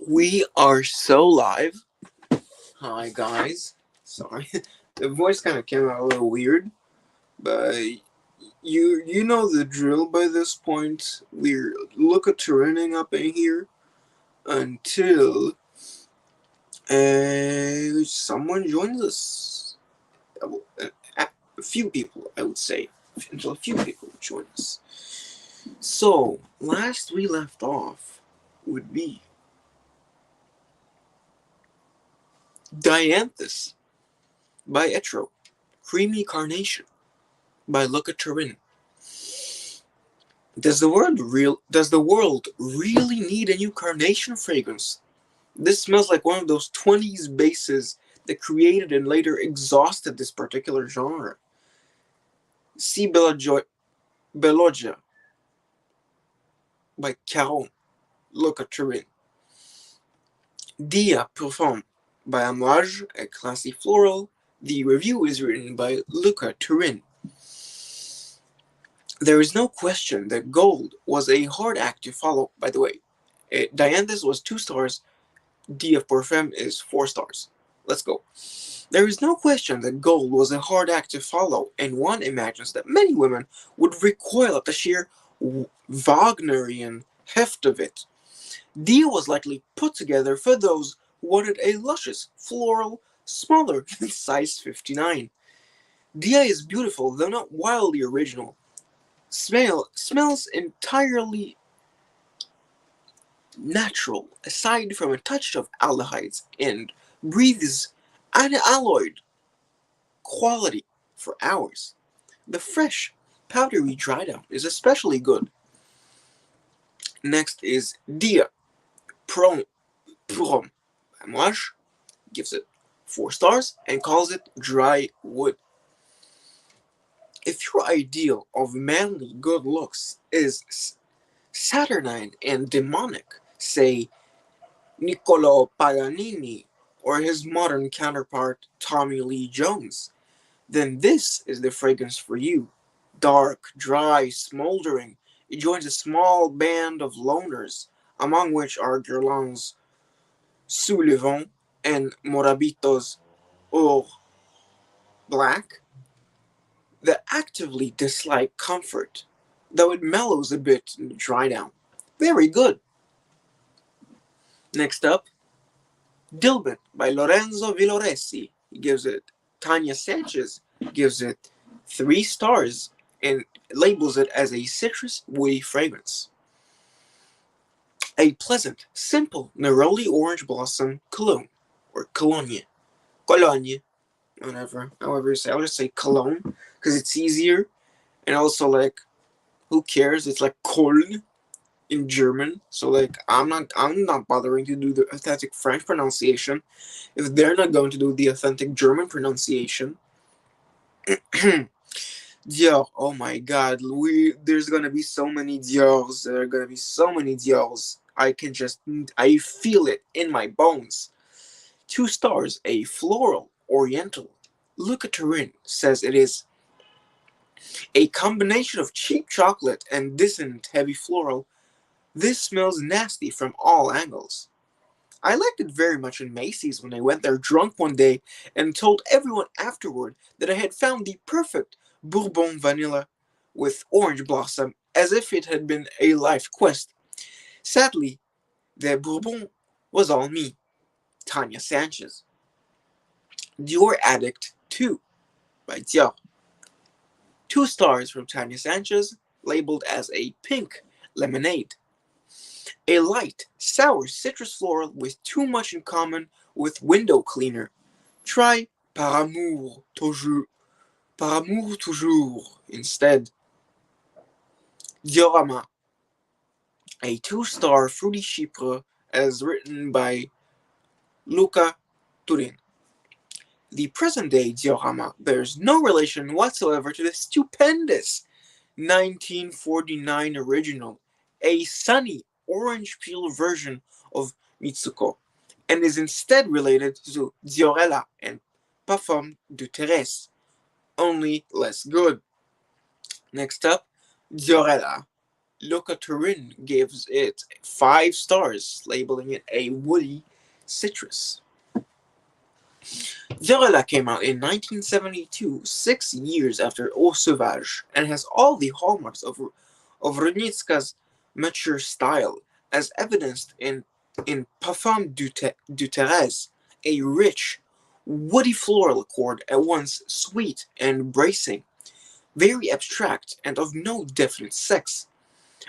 We are so live. Hi guys. Sorry. The voice kind of came out a little weird, but you know the drill by this point. We're look-a-turning up in here until someone joins us. A few people, I would say. Until a few people join us. So, last we left off would be Dianthus by Etro, Creamy Carnation by Look-a-Turin. Does the world really need a new carnation fragrance? This smells like one of those 20s bases that created and later exhausted this particular genre. Si Belogia by Caron, Look-a-Turin. Dia Parfum by Amouage, a classy floral. The review is written by Look-a-Turin. There is no question that Gold was a hard act to follow. By the way, Dianthus was 2 stars, Dia Parfum is 4 stars. Let's go. There is no question that Gold was a hard act to follow, and one imagines that many women would recoil at the sheer Wagnerian heft of it. Dia was likely put together for those who wanted a luscious, floral, smaller than size 59. Dia is beautiful, though not wildly original. Smells entirely natural, aside from a touch of aldehydes, and breathes unalloyed quality for hours. The fresh, powdery dry down is especially good. Next is Dia Prom. Amouage gives it 4 stars and calls it dry wood. If your ideal of manly good looks is saturnine and demonic, say Niccolo Paganini or his modern counterpart Tommy Lee Jones, then this is the fragrance for you. Dark, dry, smoldering, it joins a small band of loners, among which are Guerlain's Sous le Vent and Morabito's Or Black, that actively dislike comfort, though it mellows a bit in the dry down. Very good. Next up, Dilbert by Lorenzo Villoresi. He gives it, Tanya Sanchez gives it 3 stars and labels it as a citrus woody fragrance. A pleasant, simple neroli orange blossom cologne, or cologne, however you say. I'll just say cologne because it's easier, and also like, who cares? It's like Köln in German, so like I'm not bothering to do the authentic French pronunciation if they're not going to do the authentic German pronunciation. Dior, oh my god, there's gonna be so many Diors. There are gonna be so many Diors. I feel it in my bones. 2 stars, a floral oriental. Look-a-Turin says it is a combination of cheap chocolate and dissonant heavy floral. This smells nasty from all angles. I liked it very much in Macy's when I went there drunk one day and told everyone afterward that I had found the perfect Bourbon vanilla with orange blossom, as if it had been a life quest. Sadly, the Bourbon was all me. Tanya Sanchez. Dior Addict 2 by Dior. 2 stars from Tanya Sanchez, labeled as a pink lemonade. A light, sour citrus floral with too much in common with window cleaner. Try Par amour toujours instead. Diorama. A 2-star fruity chypre as written by Luca Turin. The present-day diorama bears no relation whatsoever to the stupendous 1949 original, a sunny orange peel version of Mitsuko, and is instead related to Diorella and Parfum de Thérèse, only less good. Next up, Diorella, Luca Turin gives it 5 stars, labeling it a woody citrus. Viorella came out in 1972, 6 years after Eau Sauvage, and has all the hallmarks of Rudnitska's mature style, as evidenced in Parfum du Thérèse, a rich, woody floral accord at once sweet and bracing, very abstract and of no definite sex.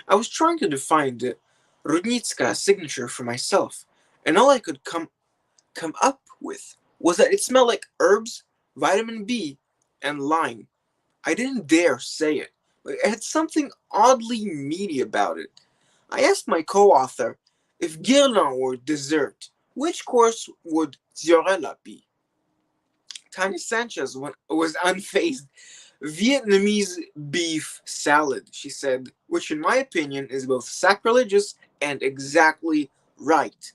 I was trying to define the Rudnitska signature for myself, and all I could come up with was that it smelled like herbs, vitamin B, and lime. I didn't dare say it, but it had something oddly meaty about it. I asked my co-author if Guerlain were dessert, which course would Ziorella be? Tanya Sanchez was unfazed. Vietnamese beef salad, she said, which in my opinion is both sacrilegious and exactly right.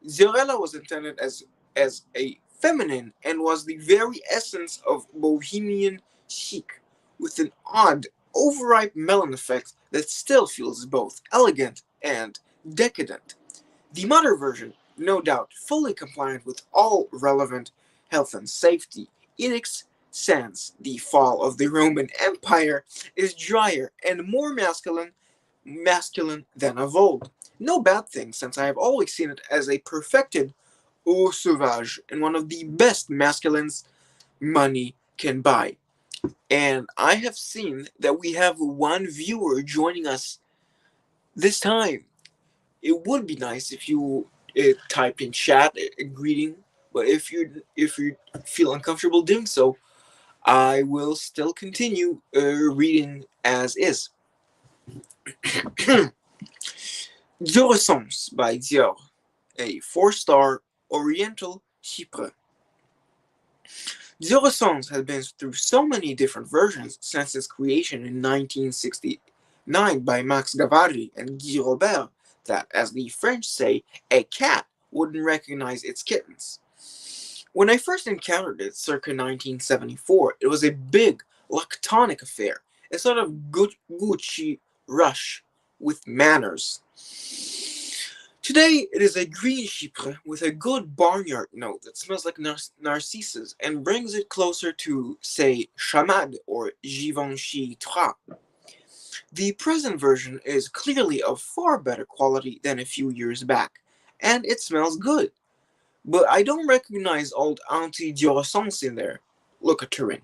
Ziorella was intended as a feminine and was the very essence of bohemian chic, with an odd, overripe melon effect that still feels both elegant and decadent. The modern version, no doubt fully compliant with all relevant health and safety edicts since the fall of the Roman Empire, is drier and more masculine than of old. No bad thing, since I have always seen it as a perfected eau sauvage and one of the best masculines money can buy. And I have seen that we have one viewer joining us this time. It would be nice if you typed in chat a greeting, but if you feel uncomfortable doing so, I will still continue reading as is. Dioressence by Dior, a 4-star Oriental Chypre. Dioressence has been through so many different versions since its creation in 1969 by Max Gavarri and Guy Robert that, as the French say, a cat wouldn't recognize its kittens. When I first encountered it circa 1974, it was a big, lactonic affair, a sort of Gucci rush with manners. Today, it is a green chypre with a good barnyard note that smells like narcissus and brings it closer to, say, Chamade or Givenchy Trois. The present version is clearly of far better quality than a few years back, and it smells good. But I don't recognize old Auntie Dioressence in there. Look at Turin.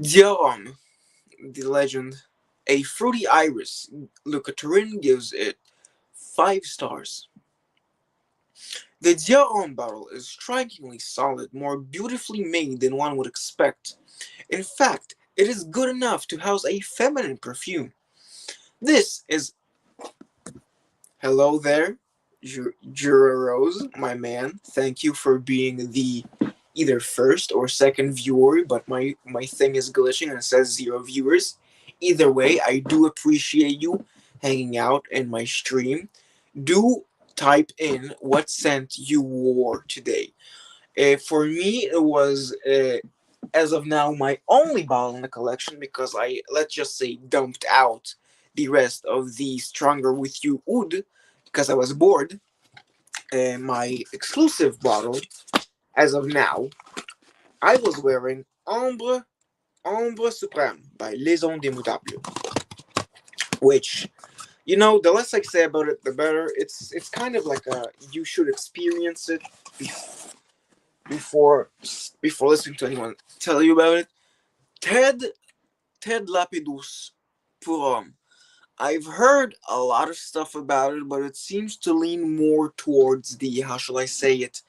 Diorhomme, the legend, a fruity iris. Look at Turin gives it 5 stars. The Diorhomme bottle is strikingly solid, more beautifully made than one would expect. In fact, it is good enough to house a feminine perfume. This is... Hello there, Jura Rose, my man. Thank you for being the either first or second viewer, but my thing is glitching and it says 0 viewers. Either way, I do appreciate you hanging out in my stream. Do type in what scent you wore today. For me, it was, as of now, my only bottle in the collection because I, let's just say, dumped out the rest of the Stronger With You Oud because I was bored. My exclusive bottle, as of now, I was wearing Ombre Supreme by Les Indémodables, which, you know, the less I say about it, the better. It's kind of like a you should experience it before listening to anyone tell you about it. Ted Ted Lapidus pour homme. I've heard a lot of stuff about it, but it seems to lean more towards the, how shall I say it,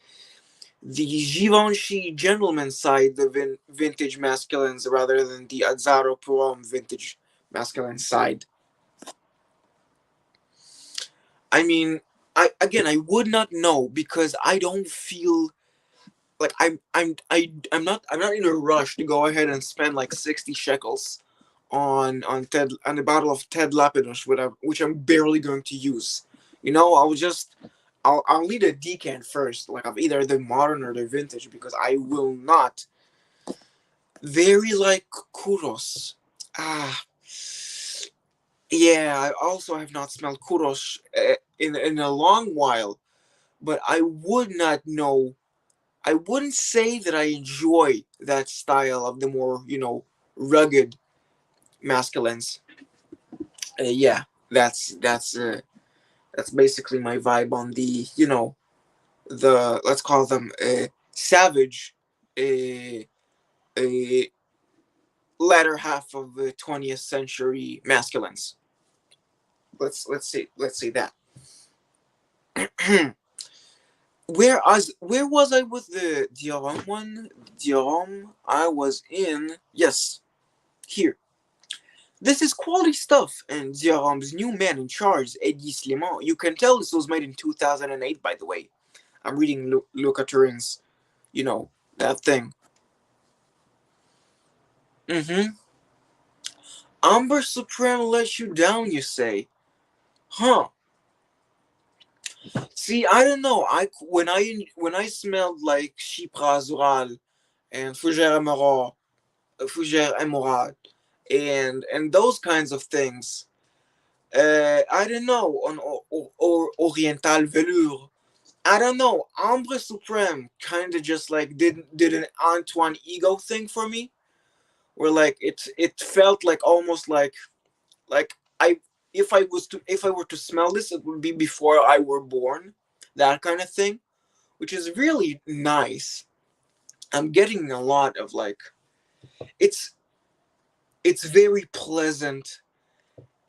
the Givenchy gentleman side, the vintage masculines, rather than the Azzaro pour homme vintage masculine side. I mean, I would not know because I don't feel like I'm not in a rush to go ahead and spend like 60 shekels on a bottle of Ted Lapidus, which I'm barely going to use. You know, I'll need a decant first, like of either the modern or the vintage, because I will not. Very like Kuros. Ah, Yeah, I also have not smelled kurosh in a long while, but I would not know. I wouldn't say that I enjoy that style of the more, rugged masculines. Yeah, that's basically my vibe on the let's call them savage uh, uh, latter half of the 20th century masculines. Let's say that. Where was I with the Dioram one? Dioram, I was in, yes, here. This is quality stuff, and Dioram's new man in charge, Eddie Slimon. You can tell this was made in 2008, by the way. I'm reading Luca Turin's, you know, that thing. Mm-hmm. Amber Supreme let you down, you say? Huh. See, I don't know. When I smelled like Chypre Azural and Fougère Emerald, and those kinds of things. I don't know on Oriental Velour. I don't know. Ambre Supreme kind of just like did an Antoine Ego thing for me, where like it felt like almost like I if I were to smell this, it would be before I were born, that kind of thing, which is really nice. I'm getting a lot of like it's it's very pleasant,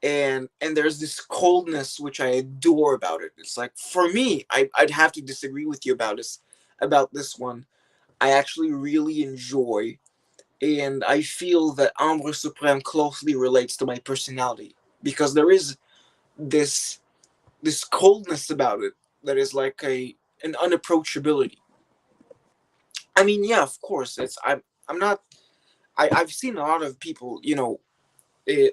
and there's this coldness which I adore about it. It's like for me, I'd have to disagree with you about this one. I actually really enjoy, and I feel that Ambre Supreme closely relates to my personality because there is this this coldness about it that is like an unapproachability. I mean, yeah, of course, I'm not. I've seen a lot of people,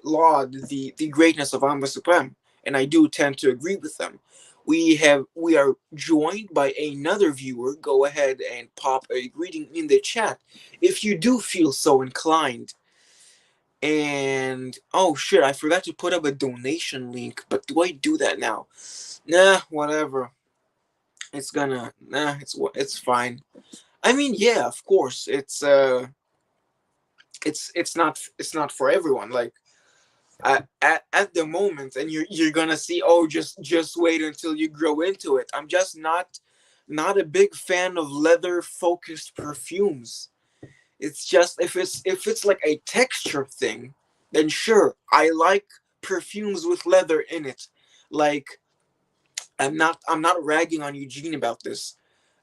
laud the greatness of Amba Supreme, and I do tend to agree with them. We are joined by another viewer. Go ahead and pop a greeting in the chat if you do feel so inclined. And oh shit, I forgot to put up a donation link, but do I do that now? Nah, whatever. It's fine. I mean, yeah, of course, it's not for everyone. Like at the moment, and you're gonna see, oh, just wait until you grow into it. I'm just not a big fan of leather focused perfumes. It's just if it's like a texture thing, then sure, I like perfumes with leather in it. Like I'm not ragging on Eugene about this,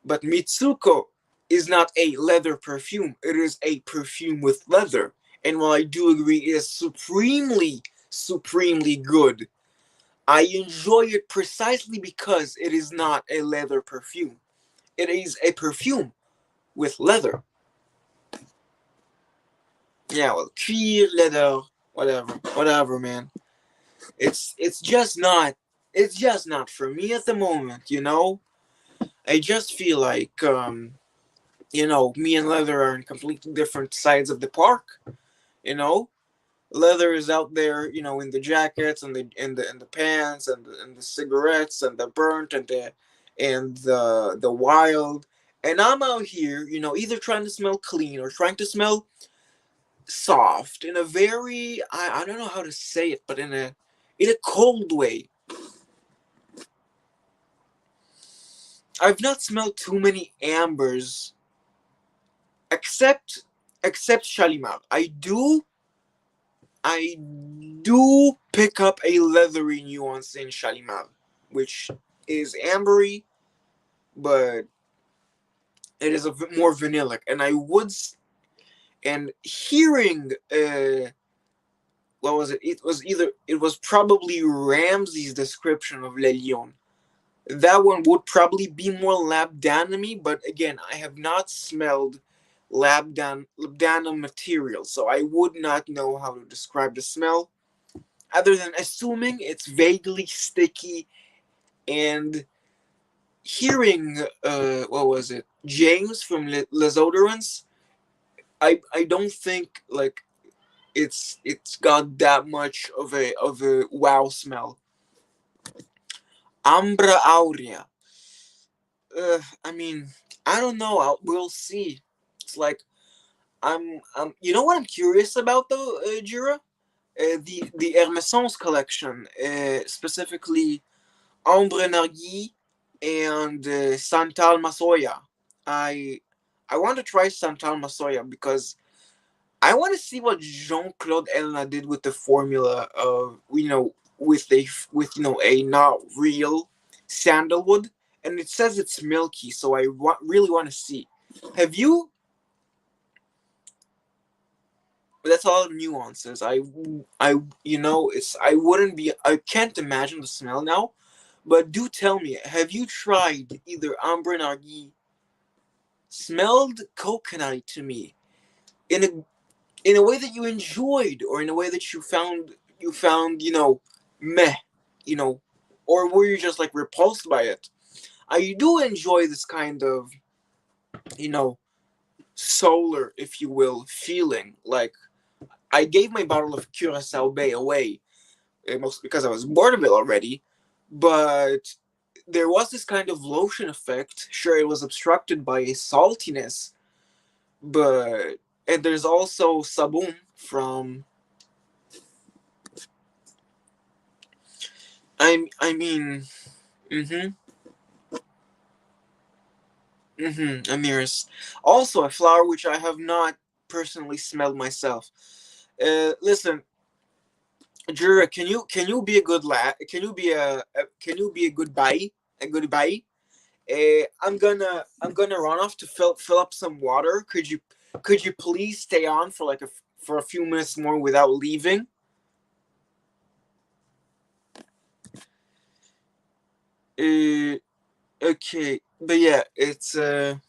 but Mitsuko is not a leather perfume. It is a perfume with leather. And while I do agree it is supremely, supremely good, I enjoy it precisely because it is not a leather perfume. It is a perfume with leather. Yeah, well, cuir, leather, whatever, man. It's just not for me at the moment. I just feel like me and leather are in completely different sides of the park. You know, leather is out there, in the jackets and the pants and the cigarettes and the burnt and the wild, and I'm out here, either trying to smell clean or trying to smell soft in a very I don't know how to say it, but in a cold way. I've not smelled too many ambers except Shalimar. I do pick up a leathery nuance in Shalimar, which is ambery, but it is more vanillic. And and hearing, what was it? It was probably Ramsey's description of Le Lion. That one would probably be more labdanum, but again, I have not smelled labdanum material, so I would not know how to describe the smell other than assuming it's vaguely sticky. And hearing, what was it, James from Les Odorants, I don't think like It's got that much of a wow smell. Ambra aurea. I mean, I don't know. We'll see. It's like you know what I'm curious about though, Jira? The Hermeson's collection, specifically Ambre Nargis and Santal Masoya. I I want to try Santal Masoya because I want to see what Jean Claude Elna did with the formula of with a not real sandalwood, and it says it's milky, so really want to see. Have you? That's all nuances. I wouldn't be. I can't imagine the smell now. But do tell me, have you tried either Ambre Nargis? Smelled coconutty to me in a in a way that you enjoyed, or in a way that you found meh, you know, or were you just like repulsed by it? I do enjoy this kind of you know solar, if you will, feeling. Like I gave my bottle of Curacao Bay away, mostly because I was bored of it already, but there was this kind of lotion effect. Sure, it was obstructed by a saltiness, but and there's also Sabun from I mean, mm-hmm, Amiris. Also a flower which I have not personally smelled myself. Listen, Jura, can you be a good lad? Can you be a good bye? A good bye? I'm gonna run off to fill up some water. Could you please stay on for for a few minutes more without leaving? Uh, okay, but yeah, it's could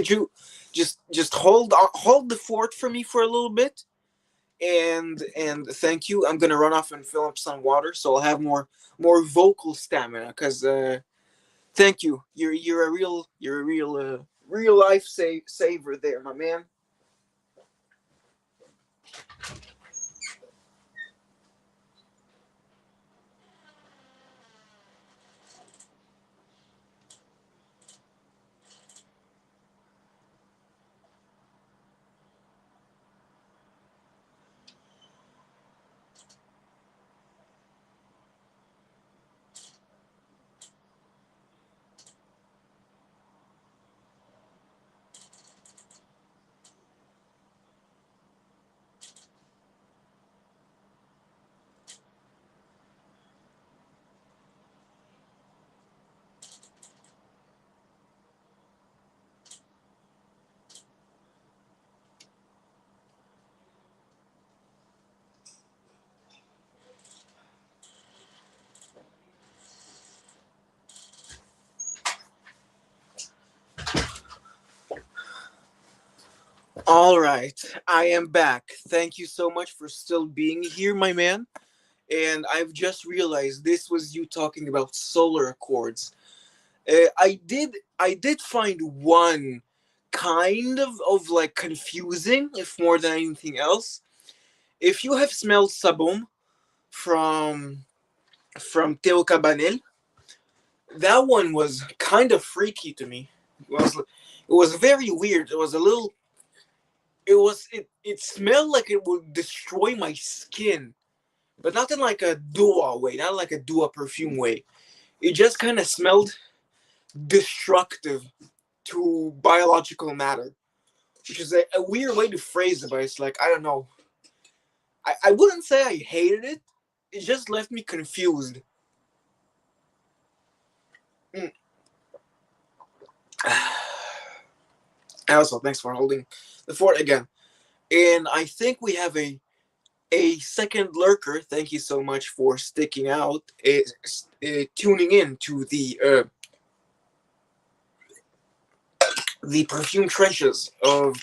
you just hold the fort for me for a little bit, and thank you. I'm gonna run off and fill up some water so I'll have more vocal stamina. Cause thank you. You're a real life saver there, my man. All right, I am back. Thank you so much for still being here, my man. And I've just realized this was you talking about solar accords. I did find one kind of like confusing, if more than anything else. If you have smelled Sabum from Teo Cabanel, that one was kind of freaky to me. It was very weird. It was a little. It smelled like it would destroy my skin, but not in like a Dua way, not like a Dua perfume way. It just kind of smelled destructive to biological matter, which is a weird way to phrase it, but it's like, I don't know. I wouldn't say I hated it. It just left me confused. Mm. Also, thanks for holding the fort again. And I think we have a second lurker. Thank you so much for sticking out, tuning in to the perfume trenches of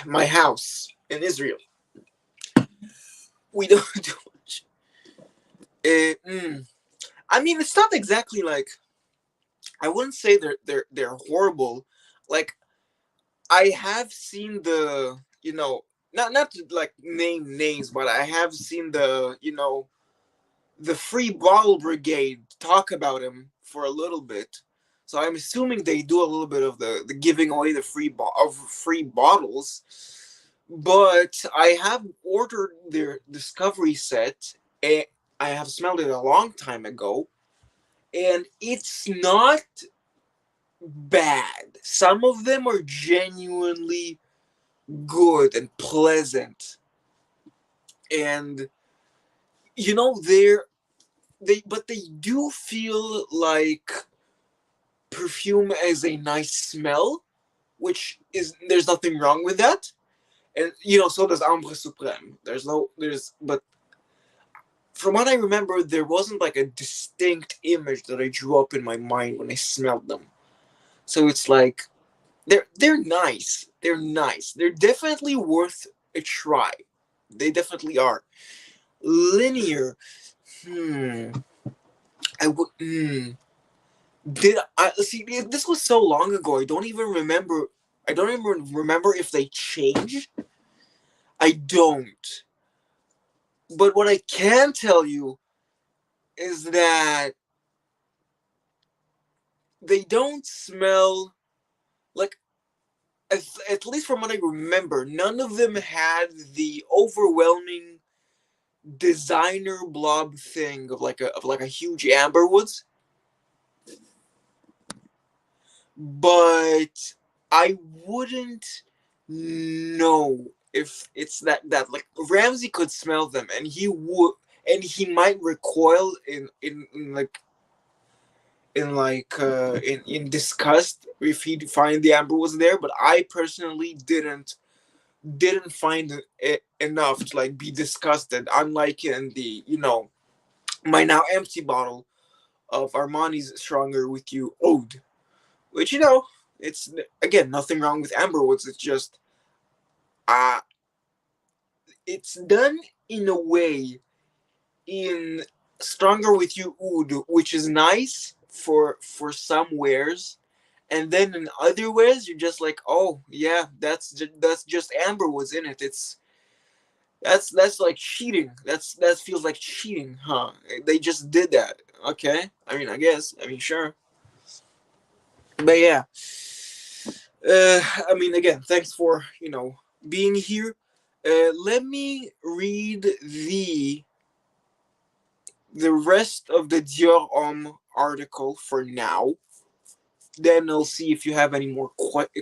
my house in Israel. We don't do much. I mean, it's not exactly like, I wouldn't say they're horrible. Like, I have seen the not to like name names, but I have seen the Free Bottle Brigade talk about him for a little bit. So I'm assuming they do a little bit of the giving away the of free bottles. But I have ordered their Discovery set, and I have smelled it a long time ago, and it's not bad. Some of them are genuinely good and pleasant, and they do feel like perfume as a nice smell, which is there's nothing wrong with that. And so does Ambre Supreme. But from what I remember, there wasn't like a distinct image that I drew up in my mind when I smelled them. So it's like they're nice. They're nice. They're definitely worth a try. They definitely are. Linear. Hmm. I would. Did I see? This was so long ago. I don't even remember. I don't even remember if they changed. I don't. But what I can tell you is that they don't smell like, at least from what I remember, none of them had the overwhelming designer blob thing of like a huge amberwoods. But I wouldn't know if it's that like Ramsey could smell them, and he might recoil in disgust if he find the amber was there. But I personally didn't find it enough to like be disgusted, unlike in the my now empty bottle of Armani's Stronger With You Ode, which it's again nothing wrong with amberwoods. It's just uh it's done in a way in Stronger With You Oud, which is nice for some wares, and then in other ways you're just like, oh yeah, that's just amberwoods in it. That's like cheating. That feels like cheating, huh? They just did that. Okay, I mean, I guess, I mean, sure, but yeah. I mean, again, thanks for being here. Let me read the rest of the Dior Homme article for now. Then I'll see if you have any more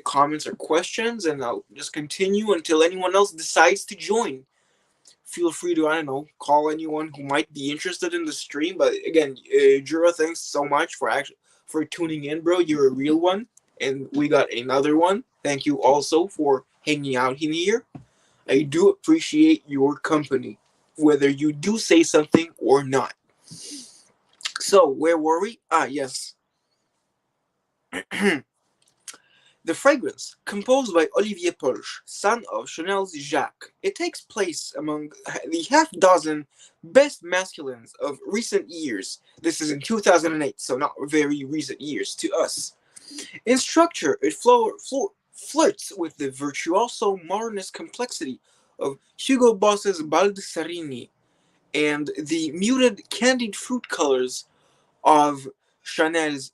comments or questions, and I'll just continue until anyone else decides to join. Feel free to, I don't know, call anyone who might be interested in the stream. But again, Jura, thanks so much for tuning in, bro. You're a real one, and we got another one. Thank you also for hanging out in here. I do appreciate your company, whether you do say something or not. So, where were we? Ah, yes. The fragrance, composed by Olivier Polch, son of Chanel's Jacques, it takes place among the half dozen best masculines of recent years. This is in 2008, so not very recent years to us. In structure, it flirts with the virtuoso modernist complexity of Hugo Boss's Baldessarini and the muted candied fruit colors of Chanel's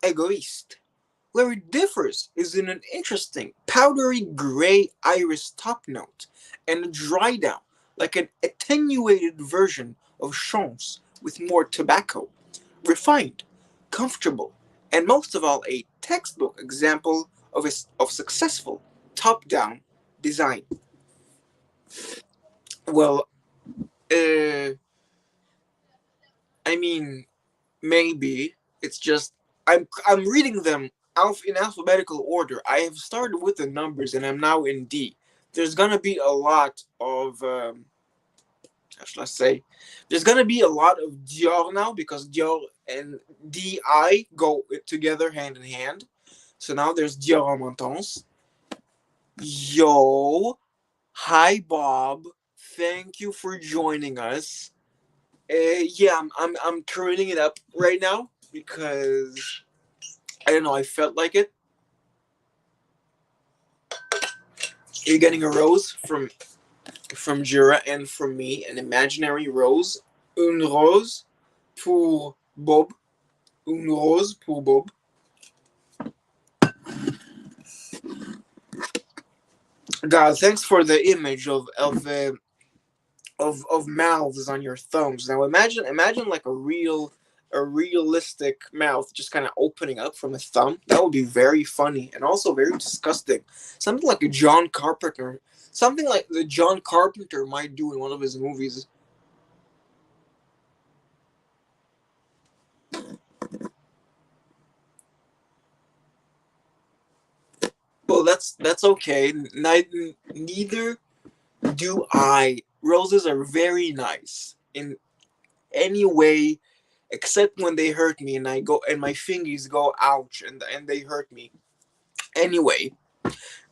Egoiste. Where it differs is in an interesting powdery gray iris top note and a dry down, like an attenuated version of Chance with more tobacco. Refined, comfortable, and most of all a textbook example of successful top-down design. Well, uh, I mean, maybe it's just I'm reading them in alphabetical order. I have started with the numbers and I'm now in D. There's gonna be a lot of how should I say? There's gonna be a lot of Dior now because Dior and DI go together hand in hand. So now there's Dior en Montance. Yo, hi Bob. Thank you for joining us. Yeah, I'm turning it up right now because I don't know. I felt like it. You're getting a rose from Jura and from me, an imaginary rose. Une rose pour Bob. Une rose pour Bob. God, thanks for the image of mouths on your thumbs. Now imagine like a realistic mouth just kind of opening up from a thumb. That would be very funny and also very disgusting. Something like a John Carpenter, something like the John Carpenter might do in one of his movies. Well, that's okay. Neither do I. Roses are very nice in any way except when they hurt me and I go and my fingers go ouch and they hurt me. Anyway,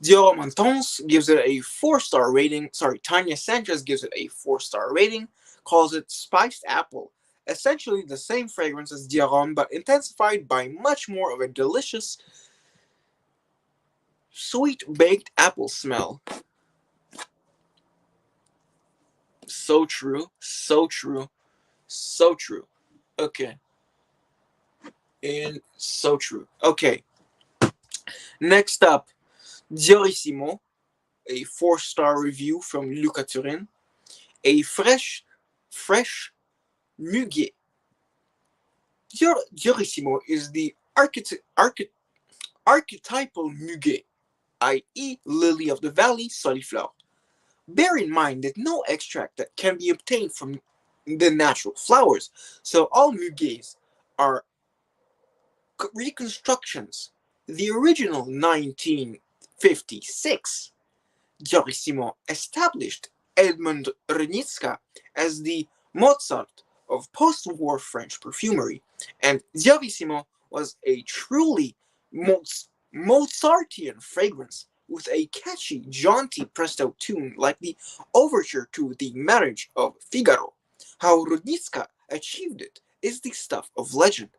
Dior Montons gives it a 4-star rating. Sorry, Tanya Sanchez gives it a 4-star rating, calls it spiced apple. Essentially the same fragrance as Dior, but intensified by much more of a delicious, sweet baked apple smell. So true, so true, so true. Okay, and so true. Okay, next up, Diorissimo, a 4-star review from Luca Turin. A fresh muguet. Diorissimo is the archetypal muguet, i.e., lily of the valley, soliflore. Bear in mind that no extract that can be obtained from the natural flowers, so all muguets are reconstructions. The original 1956 Diorissimo established Edmond Renitska as the Mozart of post-war French perfumery, and Diorissimo was a truly Mozartian fragrance with a catchy, jaunty presto tune like the overture to The Marriage of Figaro. How Renitska achieved it is the stuff of legend.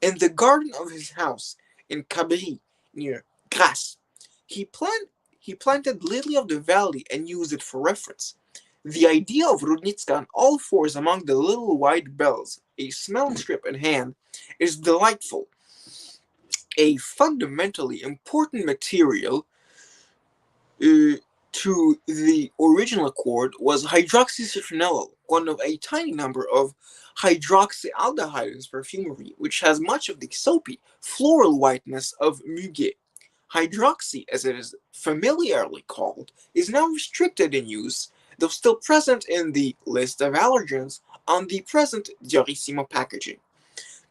In the garden of his house in Cabri, near Grasse, he planted Lily of the Valley and used it for reference. The idea of Rudnitska on all fours among the little white bells, a smelling strip in hand, is delightful. A fundamentally important material to the original accord was hydroxycitronellol, one of a tiny number of hydroxyaldehyde in perfumery, which has much of the soapy, floral whiteness of muguet. Hydroxy, as it is familiarly called, is now restricted in use, though still present in the list of allergens on the present Diorissimo packaging.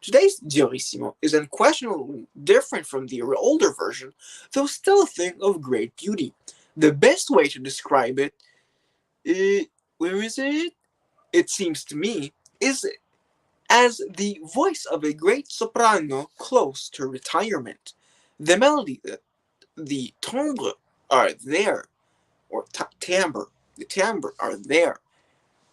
Today's Diorissimo is unquestionably different from the older version, though still a thing of great beauty. The best way to describe it, where is it? It seems to me, is as the voice of a great soprano close to retirement. The melody, the timbre are there, or timbre, the timbre are there,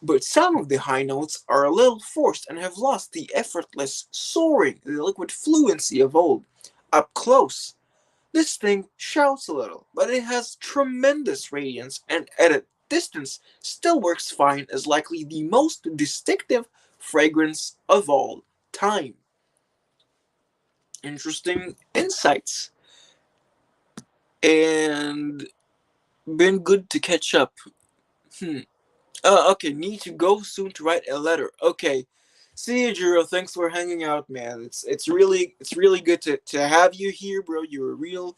but some of the high notes are a little forced and have lost the effortless soaring, the liquid fluency of old. Up close, this thing shouts a little, but it has tremendous radiance and at a distance still works fine as likely the most distinctive fragrance of all time. Interesting insights. And been good to catch up. Okay, need to go soon to write a letter. Okay. See you, Jiro. Thanks for hanging out, man. It's really good to have you here, bro. You're a real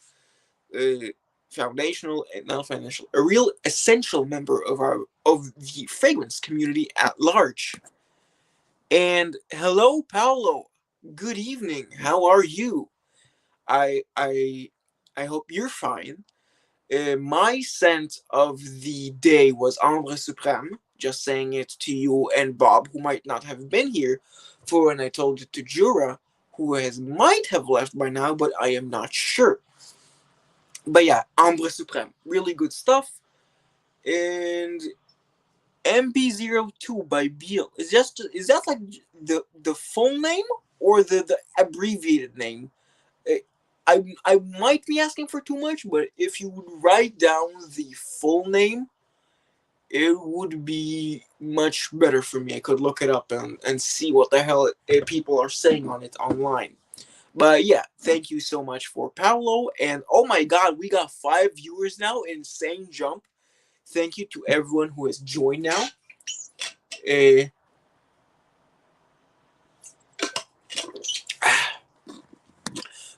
uh, foundational and not financial, a real essential member of the fragrance community at large. And hello, Paolo. Good evening. How are you? I I I hope you're fine. My scent of the day was Ambre Supreme. Just saying it to you and Bob, who might not have been here for when I told it to Jura, who might have left by now, but I am not sure. But yeah, Ambre Supreme, really good stuff. And MP02 by Beal. Is that like the full name or the abbreviated name? I might be asking for too much, but if you would write down the full name, it would be much better for me. I could look it up and see what the hell people are saying on it online. But yeah, thank you so much for Paolo. And oh my god, we got 5 viewers now. Insane jump. Thank you to everyone who has joined now. Uh,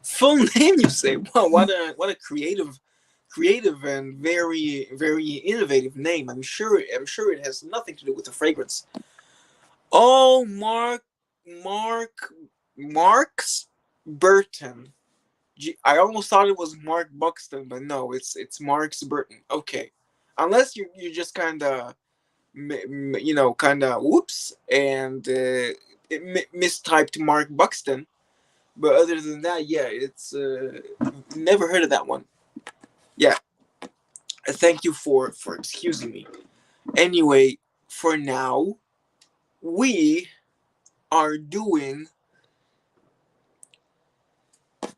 Full name, you say? Wow, what a creative and very innovative name. I'm sure it has nothing to do with the fragrance. Oh, Mark Marks Burton. I almost thought it was Mark Buxton, but no, it's Marks Burton. Okay, unless you just kind of kind of whoops and mistyped Mark Buxton. But other than that, yeah, it's never heard of that one. Yeah, thank you for excusing me. Anyway, for now, we are doing.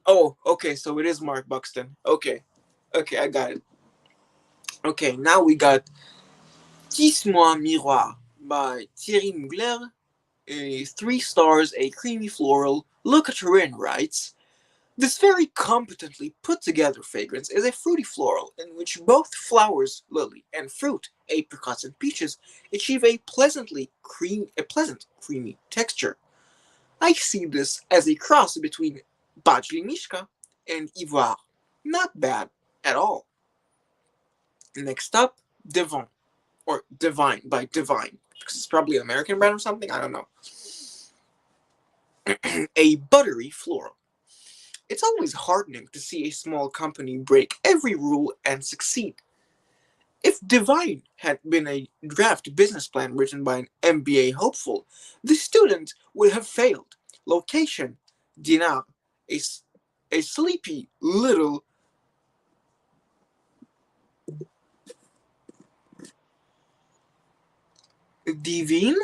Oh, okay, so it is Mark Buxton. Okay, okay, I got it. Okay, now we got Tisse-moi Miroir by Thierry Mugler. 3 stars, a creamy floral. Look at her in, writes. This very competently put together fragrance is a fruity floral in which both flowers, lily, and fruit, apricots and peaches, achieve a pleasant creamy texture. I see this as a cross between Bajli and Ivoire. Not bad at all. Next up, Devon, or Divine by Divine, because it's probably an American brand or something, I don't know. A buttery floral. It's always heartening to see a small company break every rule and succeed. If Divine had been a draft business plan written by an MBA hopeful, the student would have failed. Location, Dinar, a, a sleepy little Divine?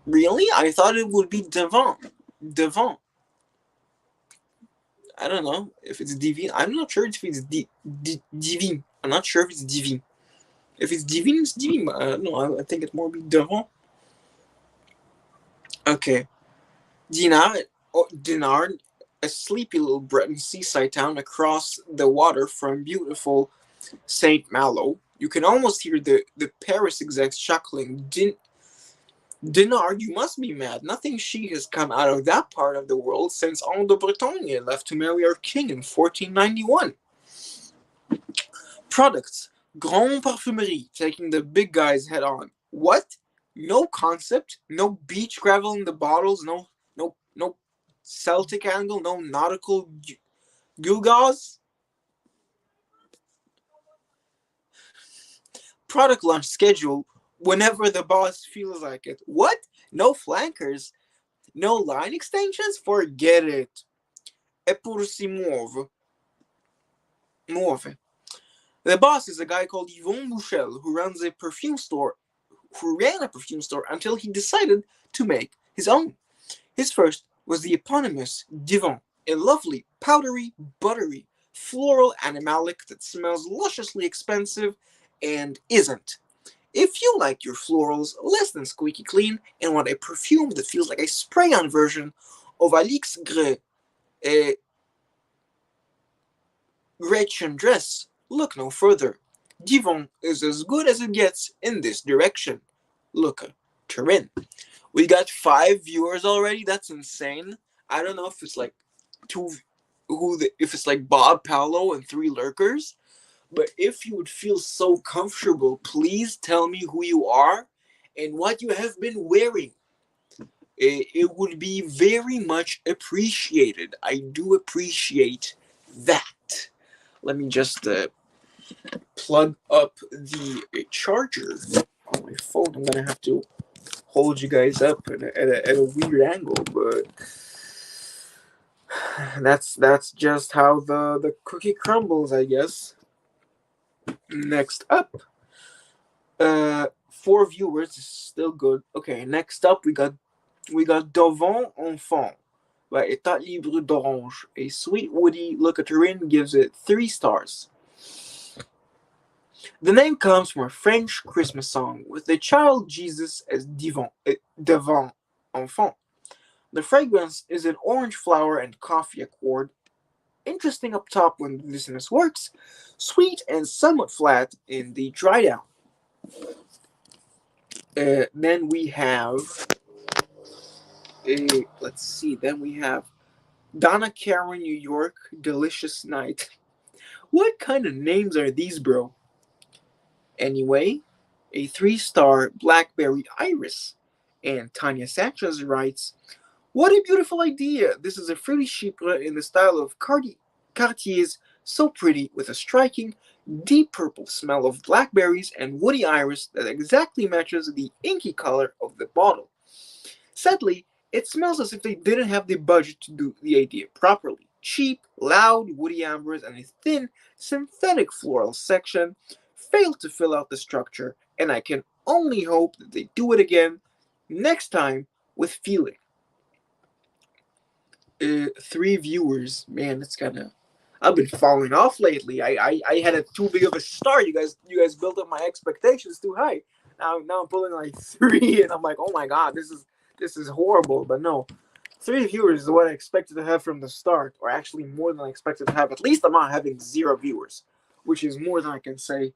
Really? I thought it would be Devon. Devon. I don't know if it's Divine. I'm not sure if it's Divine. I'm not sure if it's Divine. If it's Divine, it's Divine. No, I think it more be Devon. Okay. Dinar, a sleepy little Breton seaside town across the water from beautiful Saint Malo. You can almost hear the Paris execs chuckling. Dinar, you must be mad. Nothing chic has come out of that part of the world since Anne de Bretagne left to marry our king in 1491. Products. Grand Parfumerie, taking the big guys head on. What? No concept, no beach gravel in the bottles, no Celtic angle, no nautical gewgaws. Product launch schedule whenever the boss feels like it. What? No flankers, no line extensions? Forget it. E pur si muove. Muove. The boss is a guy called Yvon Bouchel who ran a perfume store until he decided to make his own. His first was the eponymous Divan, a lovely, powdery, buttery, floral animalic that smells lusciously expensive and isn't. If you like your florals less than squeaky clean and want a perfume that feels like a spray-on version of Alix Gretchen dress, look no further. Divan is as good as it gets in this direction. Look at Turin. We got 5 viewers already. That's insane. I don't know if it's like if it's like Bob, Paolo, and 3 lurkers. But if you would feel so comfortable, please tell me who you are and what you have been wearing. It would be very much appreciated. I do appreciate that. Let me just plug up the charger on my phone. I'm gonna have to hold you guys up at a weird angle, but that's just how the cookie crumbles, I guess. Next up, 4 viewers is still good. Okay, next up we got Devant Enfant by État Libre d'Orange. A sweet woody locutorine gives it 3 stars. The name comes from a French Christmas song with the child Jesus as devant enfant. The fragrance is an orange flower and coffee accord. Interesting up top when the business works, sweet and somewhat flat in the dry down. Then we have let's see. Then we have Donna Karen, New York, Delicious Night. What kind of names are these, bro? Anyway, a 3-star Blackberry Iris. And Tanya Sanchez writes, what a beautiful idea! This is a fruity chypre in the style of Cartier's So Pretty, with a striking, deep purple smell of blackberries and woody iris that exactly matches the inky color of the bottle. Sadly, it smells as if they didn't have the budget to do the idea properly. Cheap, loud, woody ambers and a thin, synthetic floral section failed to fill out the structure, and I can only hope that they do it again next time with feeling. 3 viewers, man, it's kind of. I've been falling off lately. I had a too big of a start. You guys built up my expectations too high. Now I'm pulling like 3, and I'm like, oh my god, this is horrible. But no, 3 viewers is what I expected to have from the start, or actually more than I expected to have. At least I'm not having 0 viewers, which is more than I can say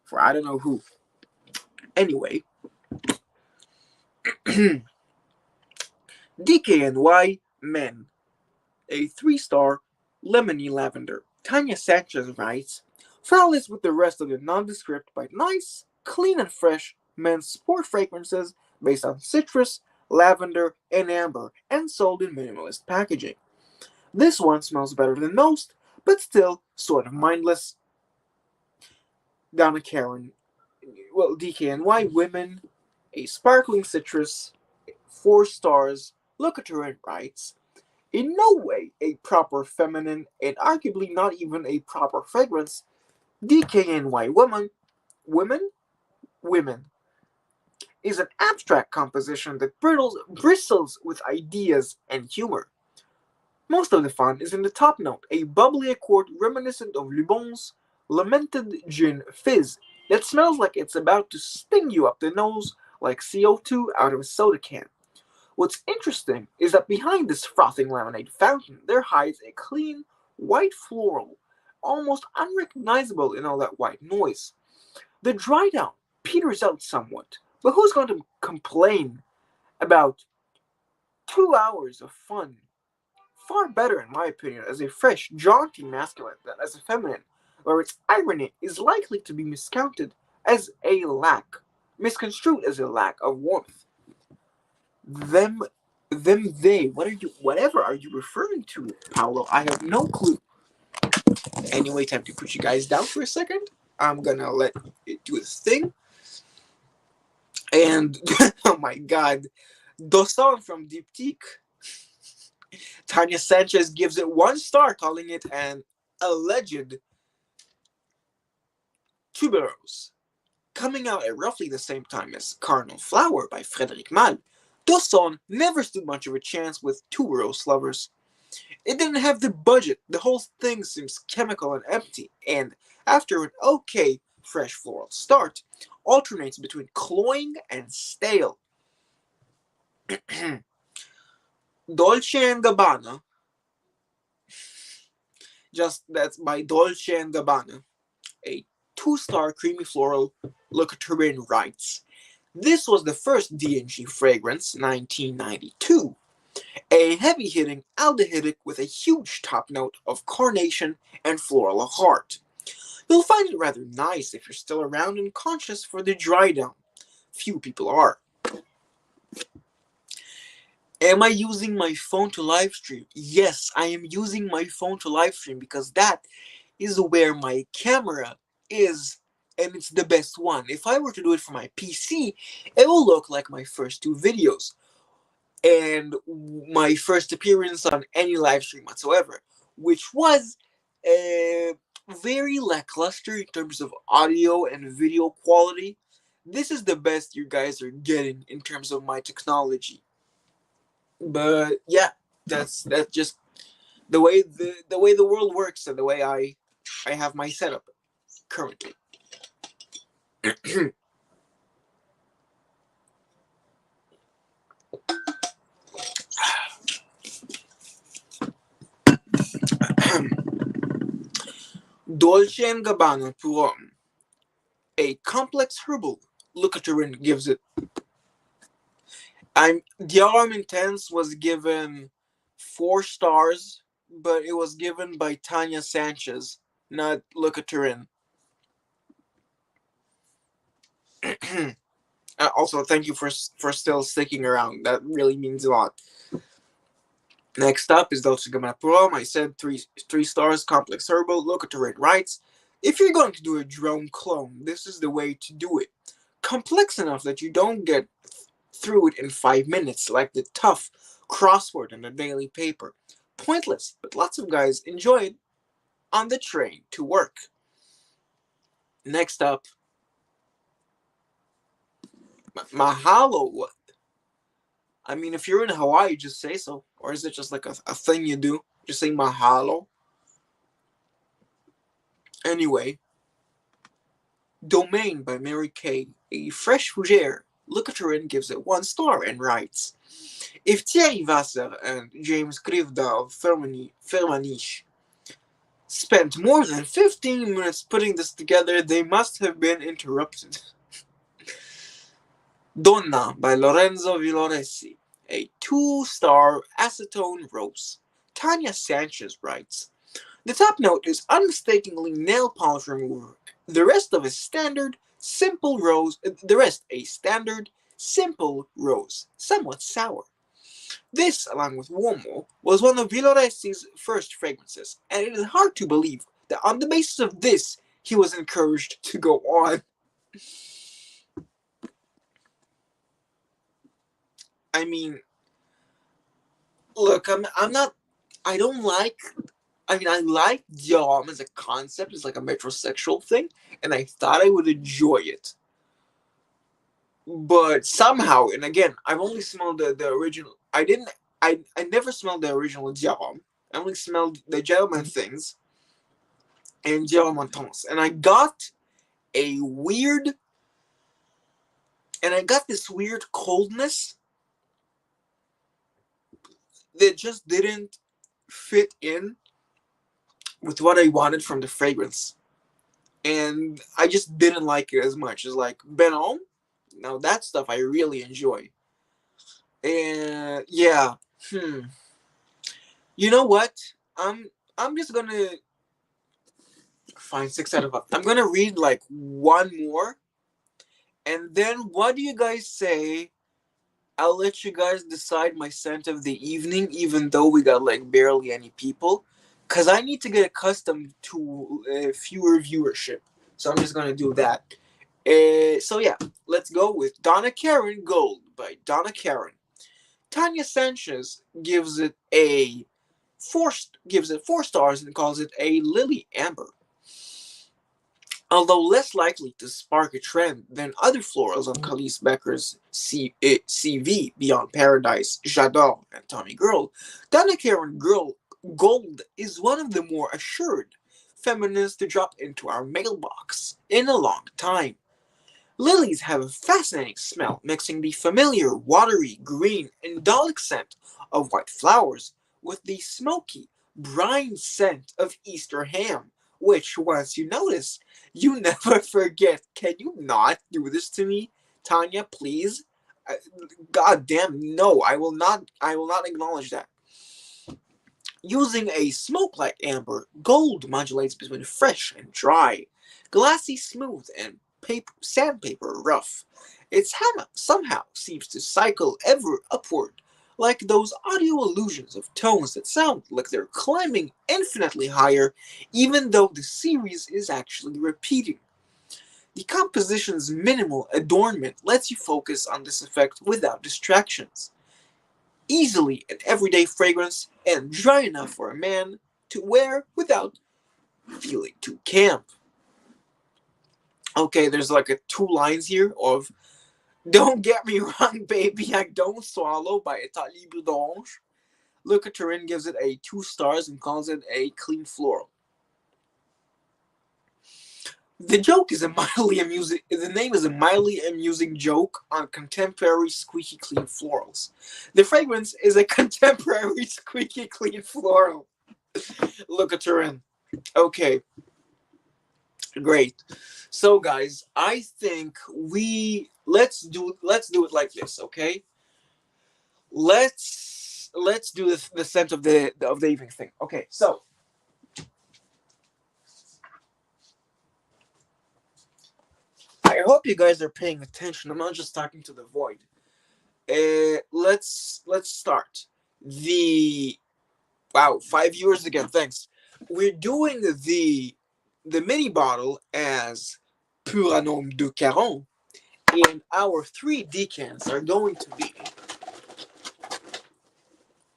for I don't know who. Anyway, DKNY Men, a 3-star lemony lavender. Tanya Sanchez writes, flawless with the rest of the nondescript but nice, clean and fresh men's sport fragrances based on citrus, lavender, and amber, and sold in minimalist packaging. This one smells better than most, but still sort of mindless. Donna Karen, well, DKNY Women, a sparkling citrus, 4 stars. Look at her and writes, in no way a proper feminine and arguably not even a proper fragrance, DKNY Women is an abstract composition that bristles with ideas and humor. Most of the fun is in the top note, a bubbly accord reminiscent of Lubon's lamented gin fizz that smells like it's about to sting you up the nose like CO2 out of a soda can. What's interesting is that behind this frothing lemonade fountain there hides a clean, white floral, almost unrecognizable in all that white noise. The dry down peters out somewhat, but who's going to complain about 2 hours of fun? Far better, in my opinion, as a fresh, jaunty masculine than as a feminine, where its irony is likely to be misconstrued as a lack of warmth. Them, they. Whatever are you referring to, Paolo? I have no clue. Anyway, time to put you guys down for a second. I'm gonna let it do its thing. And, oh my god, Dosan from Diptyque. Tanya Sanchez gives it 1 star, calling it an alleged tuberose. Coming out at roughly the same time as Cardinal Flower by Frédéric Malle, Dosan never stood much of a chance with tuberose lovers. It didn't have the budget, the whole thing seems chemical and empty, and after an okay fresh floral start, alternates between cloying and stale. Dolce & Gabbana, that's by Dolce & Gabbana, a 2-star creamy floral Locutorin writes, this was the first D&G fragrance, 1992. A heavy-hitting aldehydic with a huge top note of carnation and floral heart. You'll find it rather nice if you're still around and conscious for the dry down. Few people are. Am I using my phone to live stream? Yes, I am using my phone to live stream because that is where my camera is, and it's the best one. If I were to do it for my PC, it will look like my first 2 videos and my first appearance on any live stream whatsoever, which was very lackluster in terms of audio and video quality. This is the best you guys are getting in terms of my technology. But yeah, That's just the way the world works and the way I have my setup currently. Dolce and Gabbana Puron, a complex herbal. Lucaterin gives it. The Arm Intense was given 4 stars, but it was given by Tanya Sanchez, not Lucaterin. Also, thank you for still sticking around. That really means a lot. Next up is Dolce Gabbana Prom. I said three stars. Complex Herbal. Locatorate writes, if you're going to do a drone clone, this is the way to do it. Complex enough that you don't get through it in 5 minutes, like the tough crossword in a daily paper. Pointless, but lots of guys enjoy it on the train to work. Next up, Mahalo. I mean, if you're in Hawaii, just say so. Or is it just like a thing you do? Just say mahalo. Anyway, Domain by Mary Kay. A fresh fougere. Lucaterin gives it 1 star and writes, if Thierry Vasser and James Krivda of Firmenich spent more than 15 minutes putting this together, they must have been interrupted. Donna by Lorenzo Villoresi. A 2-star acetone rose. Tanya Sanchez writes, the top note is unmistakably nail polish remover. The rest of a standard, simple rose. The rest a standard, simple rose, somewhat sour. This, along with Uomo, was one of Villoresi's first fragrances, and it is hard to believe that on the basis of this, he was encouraged to go on. I mean, look, I'm not. I don't like. I mean, I like Yom as a concept, as like a metrosexual thing, and I thought I would enjoy it. But somehow, and again, I've only smelled the original. I never smelled the original Yom. I only smelled the gentleman things and Yom Montons. And a weird, I got this weird coldness that just didn't fit in with what I wanted from the fragrance. And I just didn't like it as much as like Benon. Now that stuff I really enjoy. And yeah, you know what? I'm just gonna find 6 out of 5. I'm gonna read like one more, and then what do you guys say? I'll let you guys decide my scent of the evening, even though we got like barely any people, cause I need to get accustomed to fewer viewership. So I'm just gonna do that. So yeah, let's go with Donna Karen Gold by Donna Karen. Tanya Sanchez gives it 4 stars and calls it a Lily Amber. Although less likely to spark a trend than other florals on Khalees Becker's CV, Beyond Paradise, J'adore, and Tommy Girl, Donna Karen Gold is one of the more assured feminists to drop into our mailbox in a long time. Lilies have a fascinating smell, mixing the familiar watery green indolic scent of white flowers with the smoky brine scent of Easter ham, which, once you notice, you never forget. Can you not do this to me, Tanya? Please. God damn, no! I will not. I will not acknowledge that. Using a smoke like amber, gold modulates between fresh and dry, glassy smooth, and sandpaper rough. Its hammer somehow seems to cycle ever upward, like those audio illusions of tones that sound like they're climbing infinitely higher, even though the series is actually repeating. The composition's minimal adornment lets you focus on this effect without distractions. Easily an everyday fragrance and dry enough for a man to wear without feeling too camp. Okay, there's like 2 lines here of "Don't get me wrong, baby, I don't swallow" by Etat Libre d'Orange. Luca Turin gives it a 2 stars and calls it a clean floral. The joke is a mildly amusing. The name is a mildly amusing joke on contemporary squeaky clean florals. The fragrance is a contemporary squeaky clean floral. Look at her in. Okay, great. So guys, I think we let's do it like this. Okay, let's do the scent of the evening thing. Okay, so I hope you guys are paying attention. I'm not just talking to the void. Let's start. The Wow, 5 viewers again. Thanks. We're doing the mini bottle as Puranum de Caron, and our 3 decants are going to be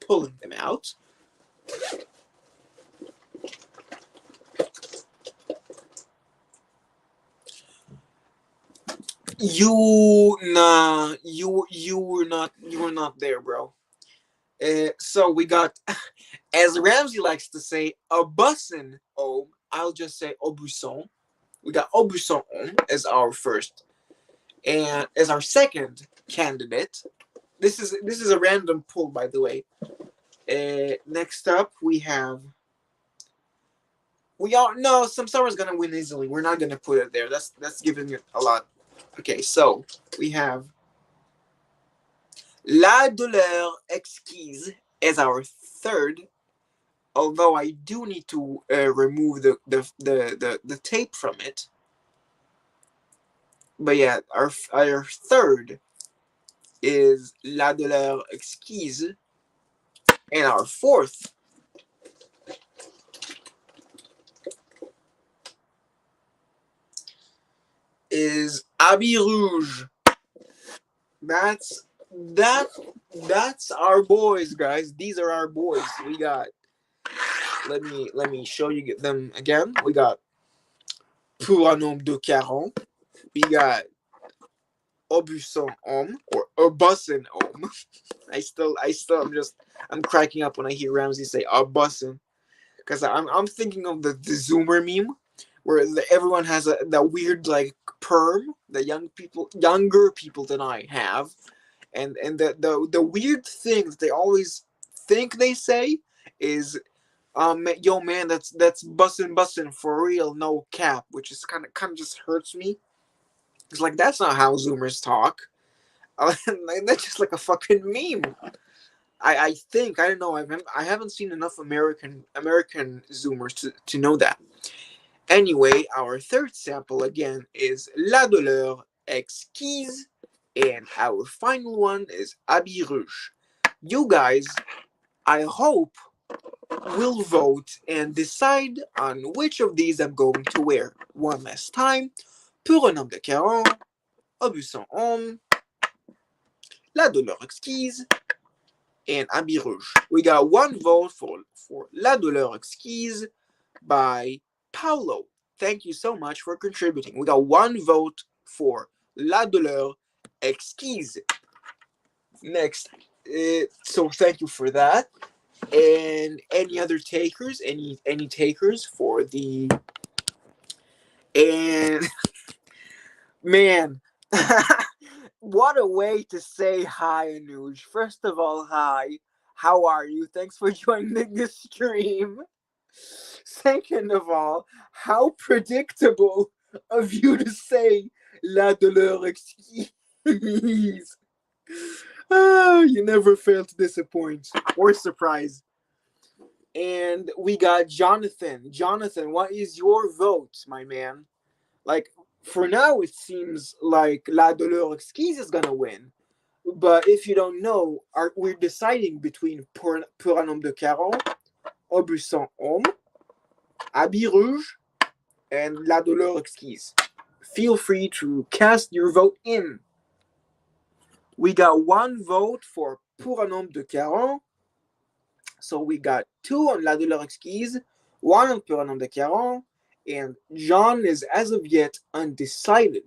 pulling them out. You were not there, bro. So we got, as Ramsey likes to say, a bussin' homme. I'll just say Aubusson. We got Aubusson homme as our first, and as our second candidate. This is a random pull, by the way. Next up, we all no. Some summer's gonna win easily. We're not gonna put it there. That's giving it a lot. Okay, so we have La Douleur Exquise as our third. Although I do need to remove the tape from it. But yeah, our third is La Douleur Exquise, and our fourth is Habit Rouge. That's that. That's our boys, guys. These are our boys. We got. Let me show you them again. We got Pour un homme de 40. We got Aubusson homme or Aubusson homme. I'm cracking up when I hear Ramsey say Aubusson, because I'm thinking of the Zoomer meme where everyone has that weird like perm that younger people than I have, and the weird thing that they always think they say is, yo man, that's bussin' for real, no cap, which is kind of just hurts me. It's like, that's not how Zoomers talk. That's just like a fucking meme. I think, I don't know, I haven't seen enough American Zoomers to know that. Anyway, our third sample again is La Douleur Exquise, and our final one is Habit Rouge. You guys, I hope, will vote and decide on which of these I'm going to wear. One last time: Pour un homme de 40, Aubusson homme, La Douleur Exquise, and Habit Rouge. We got one vote for La Douleur Exquise by Paulo. Thank you so much for contributing. We got one vote for La Douleur Exquise. Next, so thank you for that. And any other takers? Any takers for the and man, what a way to say hi, Anuj. First of all, hi. How are you? Thanks for joining the stream. Second of all, how predictable of you to say La Douleur Exquise. You never fail to disappoint or surprise. And we got Jonathan. Jonathan, what is your vote, my man? Like, for now, it seems like La Douleur Exquise is gonna win. But if you don't know, we're deciding between Pour un homme de 40, Aubusson homme, Habit Rouge, and La Douleur Exquise. Feel free to cast your vote in. We got one vote for Pour un homme de 40. So we got 2 on La Douleur Exquise, 1 on Pour un homme de 40, and John is as of yet undecided.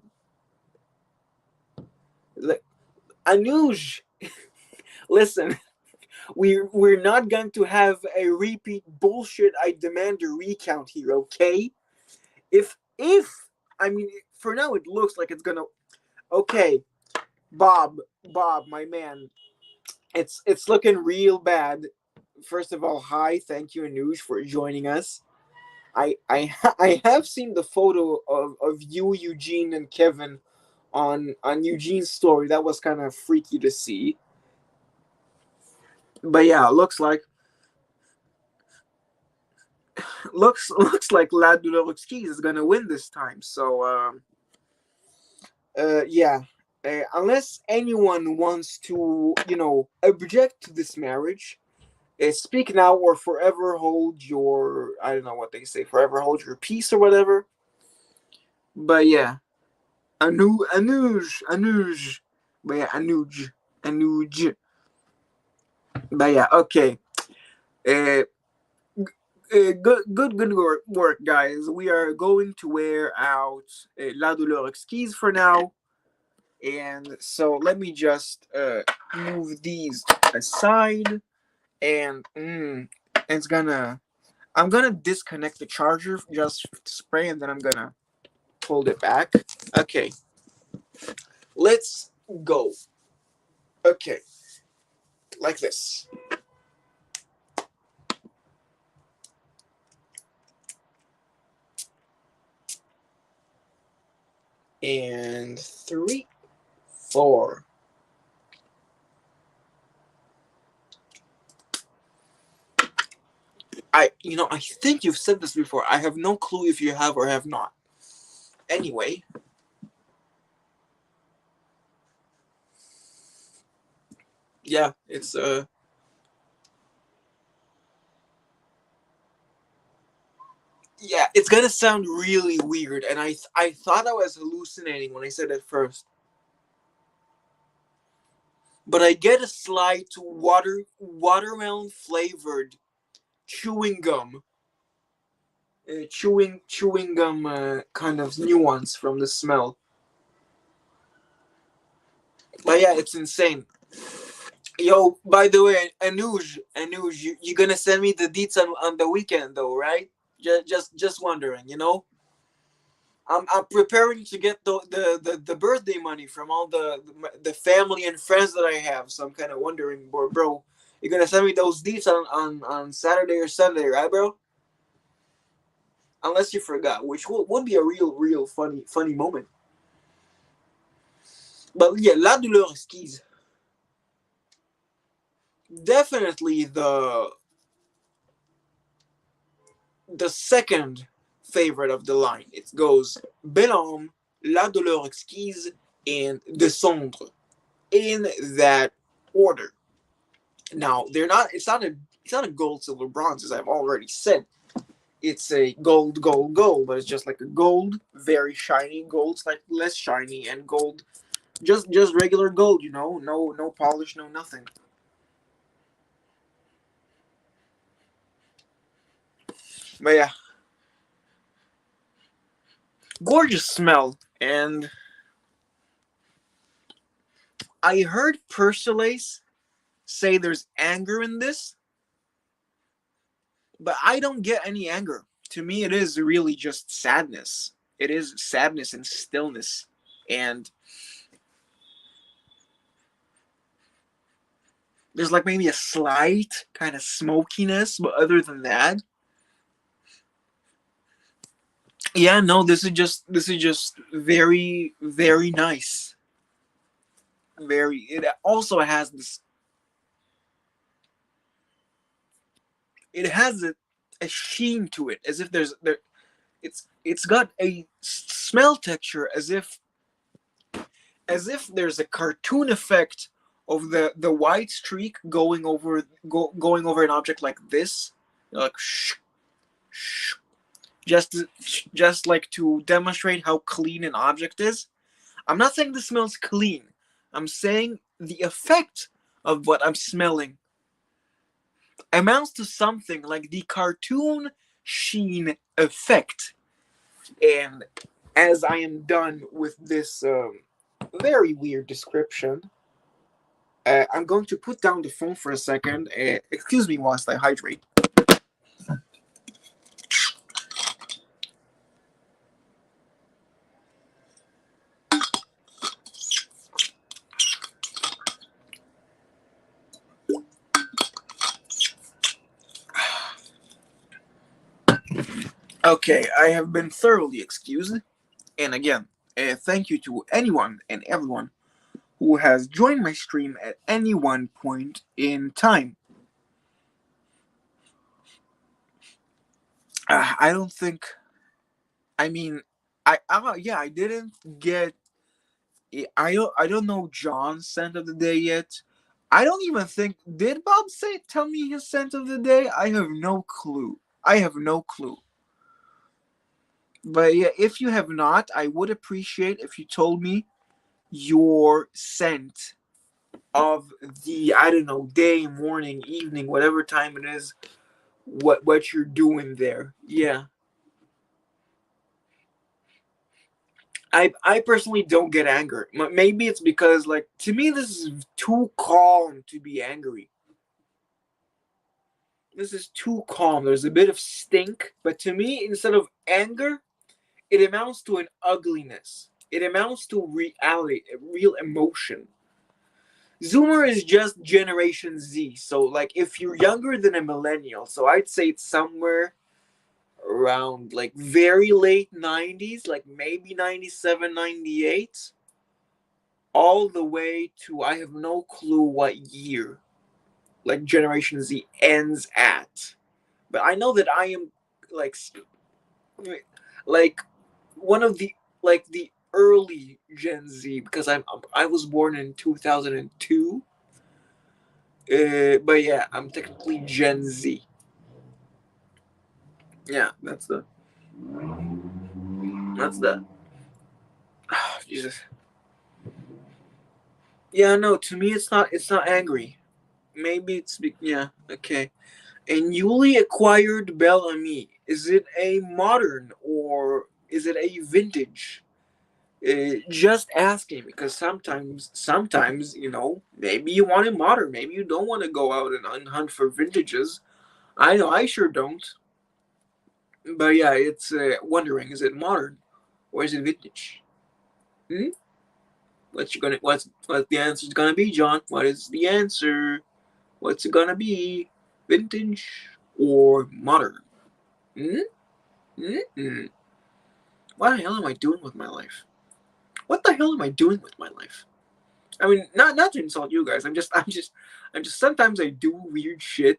Anuj, listen, We're not going to have a repeat bullshit. I demand a recount here, okay? If I mean, for now it looks like it's gonna. Okay, Bob, Bob, my man, it's looking real bad. First of all, hi, thank you, Anuj, for joining us. I have seen the photo of you, Eugene, and Kevin on Eugene's story. That was kind of freaky to see. But yeah, looks like La Douleur Skis is gonna win this time. So yeah. Unless anyone wants to, object to this marriage, speak now or forever hold your, I don't know what they say, forever hold your peace or whatever. But yeah, Anuj. But yeah, Anuj. But yeah, okay. Uh, good work, guys. We are going to wear out La Douleur Exquise for now. And so let me just move these aside. And it's gonna. I'm gonna disconnect the charger just to spray, and then I'm gonna hold it back. Okay, let's go. Okay, like this. And 3, 4. I think you've said this before. I have no clue if you have or have not. Anyway, yeah, yeah, it's gonna sound really weird, and I thought I was hallucinating when I said it first, but I get a slight watermelon flavored chewing gum, chewing gum kind of nuance from the smell. But yeah, it's insane. Yo, by the way, Anuj, you gonna send me the deets on the weekend though, right? Just wondering, I'm preparing to get the birthday money from all the family and friends that I have. So I'm kind of wondering, bro, you're gonna send me those deets on Saturday or Sunday, right, bro? Unless you forgot, which would be a real funny moment. But yeah, La Douleur Skis, definitely the second favorite of the line. It goes Bel Homme, La Douleur Exquise, and Descendre in that order. Now they're not. It's not a gold, silver, bronze, as I've already said. It's a gold, but it's just like a gold, very shiny. Gold like less shiny, and gold, just regular gold. No polish, no nothing. But yeah, gorgeous smell. And I heard Persolace say there's anger in this, but I don't get any anger. To me, it is really just sadness. It is sadness and stillness. And there's like maybe a slight kind of smokiness, but other than that, yeah, no, this is just very nice. Very. It also has this. It has a sheen to it, as if there. It's got a smell texture, as if there's a cartoon effect of the white streak going over an object like this, like shh, just just like to demonstrate how clean an object is. I'm not saying this smells clean. I'm saying the effect of what I'm smelling amounts to something like the cartoon sheen effect. And as I am done with this very weird description, I'm going to put down the phone for a second. Excuse me whilst I hydrate. Okay, I have been thoroughly excused. And again, thank you to anyone and everyone who has joined my stream at any one point in time. I don't think. I mean, yeah, I didn't get. I don't know John's scent of the day yet. I don't even think did Bob tell me his scent of the day. I have no clue. I have no clue. But yeah, if you have not, I would appreciate if you told me your scent of the, I don't know, day, morning, evening, whatever time it is, what you're doing there. Yeah. I personally don't get anger. Maybe it's because, like, to me this is too calm to be angry. This is too calm. There's a bit of stink, but to me, instead of anger, it amounts to an ugliness. It amounts to reality, real emotion. Zoomer is just Generation Z. So, like, if you're younger than a millennial, so I'd say it's somewhere around, like, very late 90s, like maybe 97, 98, all the way to I have no clue what year, like, Generation Z ends at. But I know that I am, like, like one of the, like, the early Gen Z, because I was born in 2002. But yeah, I'm technically Gen Z. Yeah, that's the oh, Jesus. Yeah, no, to me it's not angry. Maybe yeah, okay. A newly acquired Bellamy. Is it a modern or is it a vintage? Just asking, because sometimes, maybe you want it modern. Maybe you don't want to go out and hunt for vintages. I know I sure don't. But yeah, it's wondering: is it modern or is it vintage? Hmm? What the answer's gonna be, John? What is the answer? What's it gonna be? Vintage or modern? Hmm? Hmm? What the hell am I doing with my life? What the hell am I doing with my life? I mean, not to insult you guys. I'm just. Sometimes I do weird shit.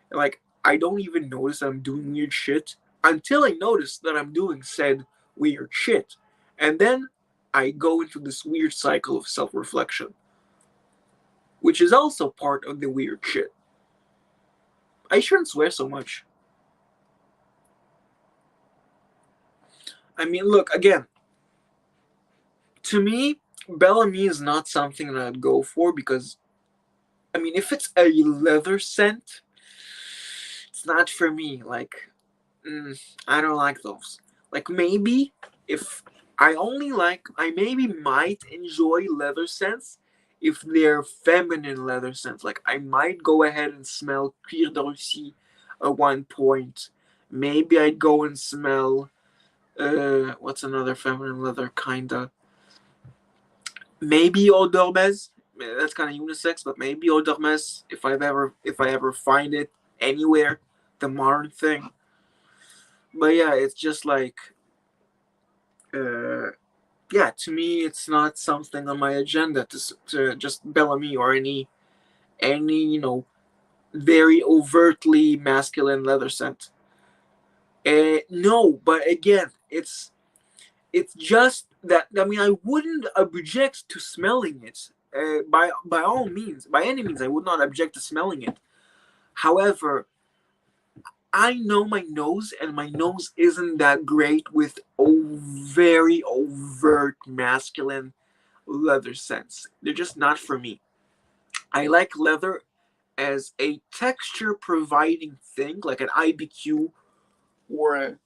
Like, I don't even notice I'm doing weird shit until I notice that I'm doing said weird shit, and then I go into this weird cycle of self-reflection, which is also part of the weird shit. I shouldn't swear so much. I mean, look again. To me, Bellamy is not something that I'd go for because, I mean, if it's a leather scent, it's not for me. Like, I don't like those. Like, maybe if I maybe might enjoy leather scents if they're feminine leather scents. Like, I might go ahead and smell Cuir de Russie at one point. Maybe I'd go and smell, what's another feminine leather kinda? Maybe Eau d'Hermes. That's kind of unisex, but maybe Eau d'Hermes if I ever find it anywhere, the modern thing. But yeah, it's just like, uh, yeah, to me, it's not something on my agenda to just Bellamy or any very overtly masculine leather scent. No, but again, it's just that, I mean, I wouldn't object to smelling it. By all means, by any means, I would not object to smelling it. However, I know my nose, and my nose isn't that great with very overt masculine leather scents. They're just not for me. I like leather as a texture providing thing, like an IBQ or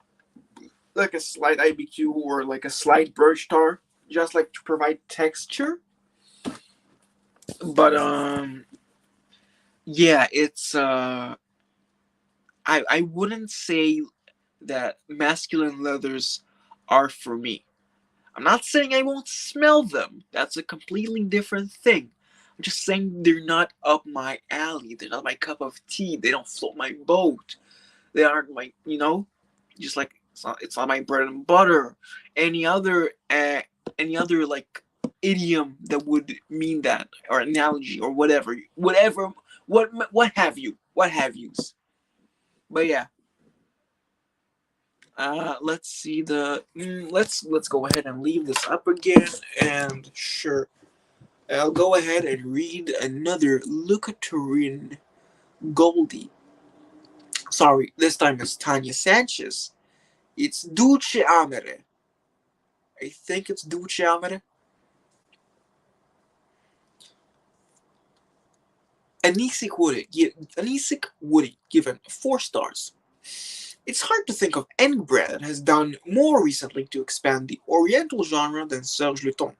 like a slight IBQ or like a slight birch tar, just like to provide texture. But yeah, it's I wouldn't say that masculine leathers are for me. I'm not saying I won't smell them. That's a completely different thing. I'm just saying they're not up my alley. They're not my cup of tea. They don't float my boat. They aren't my, just like it's not my bread and butter. Any other, any other like idiom that would mean that, or analogy, or whatever, what have you, what have yous. But yeah, let's see the. Let's go ahead and leave this up again, and sure, I'll go ahead and read another Lucaturin Goldie. Sorry, this time it's Tanya Sanchez. It's Duce Amere. I think it's Duce Amere. Anisik Woody given 4 stars. It's hard to think of any brand that has done more recently to expand the Oriental genre than Serge Luton.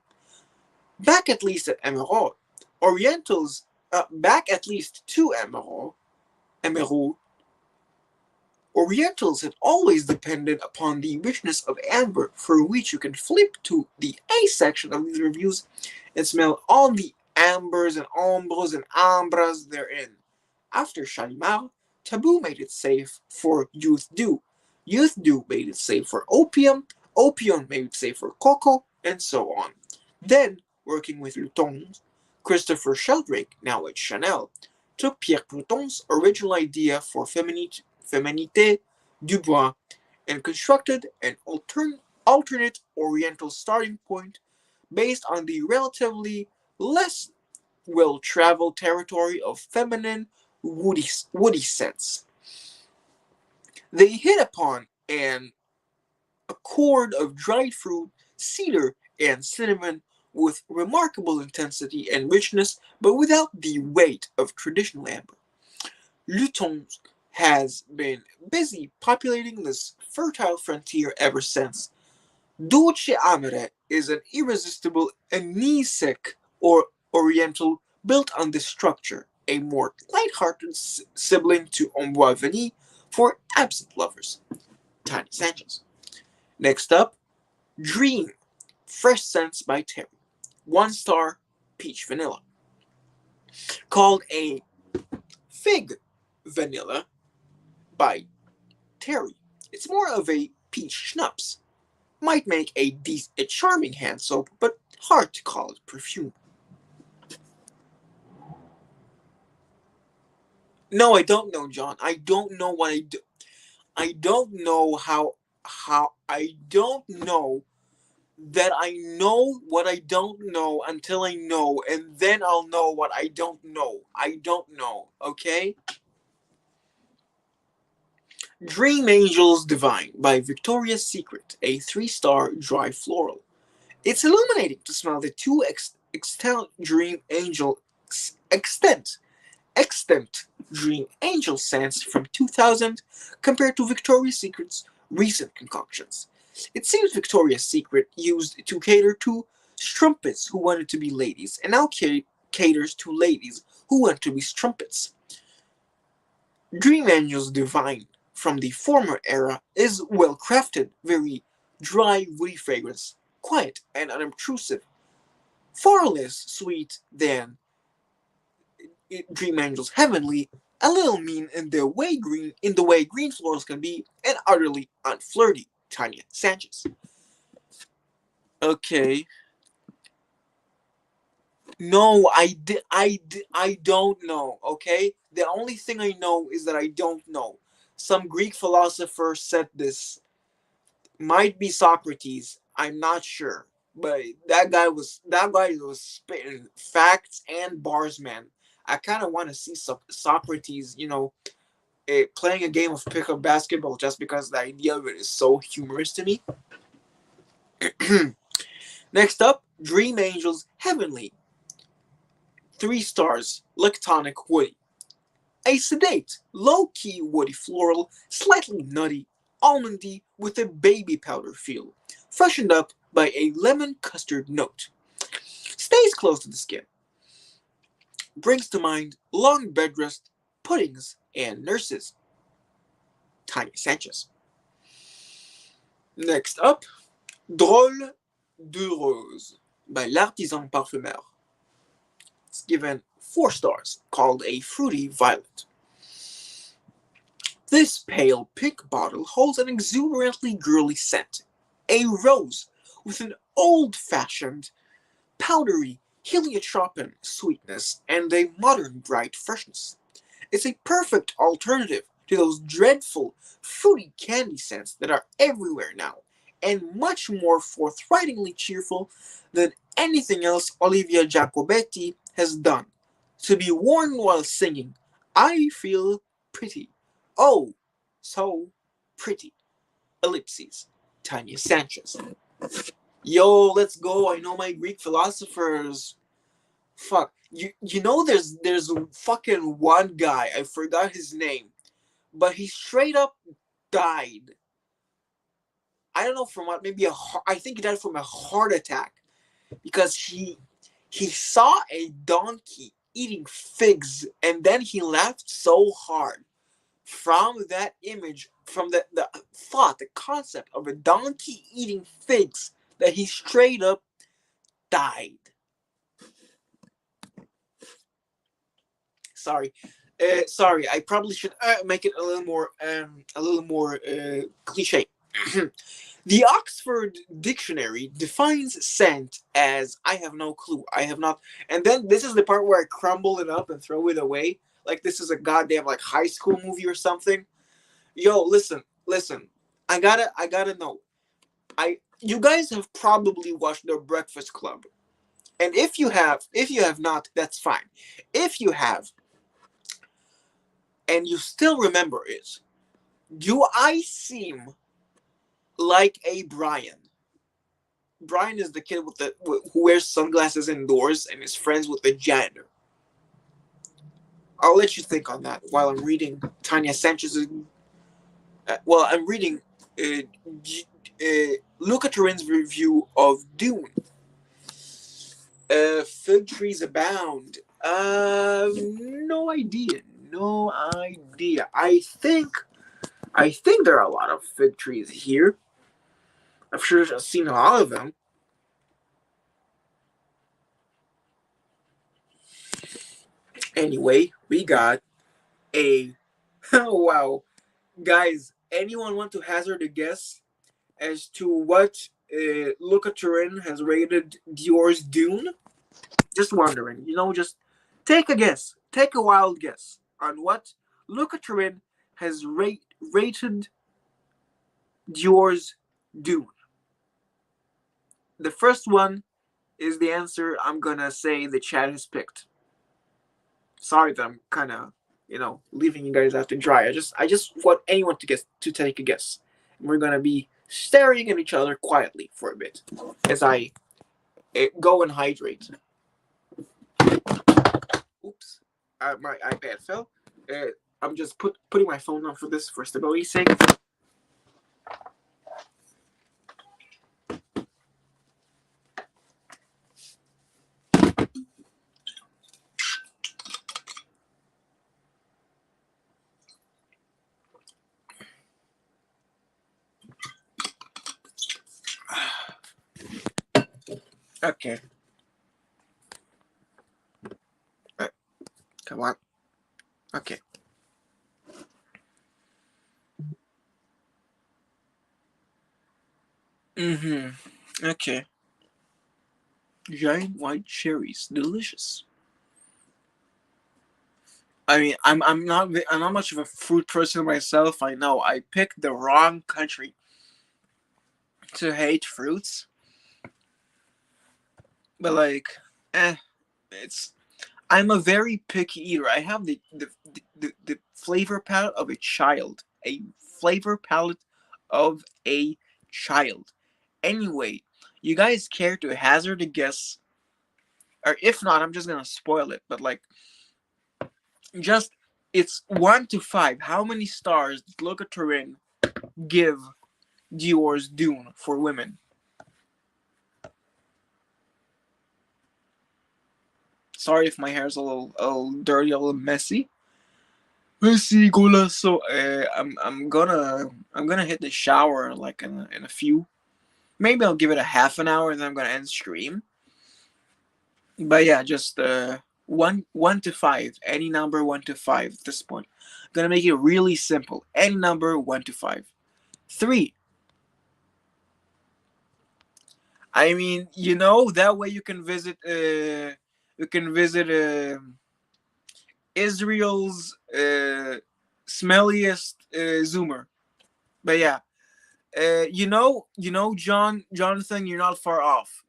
Back at least at Emerald, Orientals, back at least to Emerald, Orientals had always depended upon the richness of amber, for which you can flip to the A section of these reviews and smell all the ambers and ombres and ambras therein. After Shalimar, Taboo made it safe for Youth Dew. Youth Dew made it safe for Opium. Opium made it safe for Coco, and so on. Then, working with Luton, Christopher Sheldrake, now at Chanel, took Pierre Clouton's original idea for Féminité Dubois and constructed an alternate Oriental starting point based on the relatively less well-traveled territory of feminine woody scents. They hit upon an accord of dried fruit, cedar, and cinnamon with remarkable intensity and richness, but without the weight of traditional amber. Luton has been busy populating this fertile frontier ever since. Dulce Amere is an irresistible anisec or oriental built on this structure, a more light-hearted sibling to Ombois Vanille for absent lovers. Tiny Sanchez. Next up, Dream, Fresh Scents by Terry. 1 star, peach vanilla. Called a fig vanilla by Terry. It's more of a peach schnapps. Might make a charming hand soap, but hard to call it perfume. No, I don't know, John. I don't know what I do. I don't know how I don't know that I know what I don't know until I know, and then I'll know what I don't know. I don't know, okay? Dream Angels Divine by Victoria's Secret, a 3-star dry floral. It's illuminating to smell the two extent Dream Angel scents from 2000 compared to Victoria's Secret's recent concoctions. It seems Victoria's Secret used to cater to strumpets who wanted to be ladies, and now caters to ladies who want to be strumpets. Dream Angels Divine from the former era is well crafted, very dry, woody fragrance, quiet and unobtrusive, far less sweet than Dream Angels Heavenly, a little mean in the way green florals can be, and utterly unflirty. Tanya Sanchez. Okay. No, I don't know. Okay, the only thing I know is that I don't know. Some Greek philosopher said this. Might be Socrates. I'm not sure, but that guy was spitting facts and bars, man. I kind of want to see Socrates, playing a game of pickup basketball just because the idea of it is so humorous to me. Next up, Dream Angels Heavenly. 3 stars, Lactonic Woody. A sedate, low-key woody floral, slightly nutty, almondy with a baby powder feel, freshened up by a lemon custard note. Stays close to the skin. brings to mind long bed rest, puddings, and nurses. Tanya Sanchez. Next up, Drôle de Rose by L'Artisan Parfumeur. It's given 4 stars, called a fruity violet. This pale pink bottle holds an exuberantly girly scent, a rose with an old-fashioned, powdery, heliotrope sweetness and a modern bright freshness. It's a perfect alternative to those dreadful, fruity candy scents that are everywhere now, and much more forthrightly cheerful than anything else Olivia Jacobetti has done. To be worn while singing, I feel pretty. Oh, so pretty. Ellipses. Tanya Sanchez. Yo, let's go. I know my Greek philosophers. Fuck. You know there's fucking one guy, I forgot his name, but he straight up died. I don't know from what, maybe I think he died from a heart attack because he saw a donkey eating figs and then he laughed so hard from that image, from the thought, the concept of a donkey eating figs, that he straight up died. Sorry. I probably should make it a little more cliche. The Oxford Dictionary defines scent as I have no clue. I have not. And then this is the part where I crumble it up and throw it away. Like this is a goddamn like high school movie or something. Yo, listen. I gotta know. You guys have probably watched The Breakfast Club. And if you have not, that's fine. If you have, and you still remember it, do I seem like a Brian? Brian is the kid with who wears sunglasses indoors and is friends with the janitor. I'll let you think on that while I'm reading Tanya Sanchez's. I'm reading uh, Luca Turin's review of Dune. Fig trees abound. No idea. No idea. I think there are a lot of fig trees here. I'm sure I've seen a lot of them. Anyway, we got a wow, guys. Anyone want to hazard a guess as to what Luca Turin has rated Dior's Dune? Just wondering, just take a guess, take a wild guess on what Luca Turin has rated Dior's Dune. The first one is the answer I'm gonna say the chat has picked. Sorry that I'm kind of, leaving you guys out to dry. I just want anyone to take a guess. And we're gonna be staring at each other quietly for a bit as I go and hydrate. Oops, my iPad fell. I'm just putting my phone on for this for stability's sake. Okay. Come on. Okay. Okay. Giant white cherries, delicious. I mean, I'm not much of a fruit person myself. I know I picked the wrong country to hate fruits, but like, it's. I'm a very picky eater. I have the flavor palette of a child. A flavor palette of a child. Anyway, you guys care to hazard a guess? Or if not, I'm just gonna spoil it. But like, just it's 1 to 5. How many stars did Luca Turin give Dior's Dune for women? Sorry if my hair's a little dirty, a little messy. Messy, golazo. I'm gonna hit the shower like in a few. Maybe I'll give it a half an hour and then I'm gonna end stream. But yeah, just one to five, any number 1 to 5 at this point. I'm gonna make it really simple. Any number 1 to 5. 3. I mean, that way you can visit Israel's smelliest zoomer. But yeah, Jonathan, you're not far off.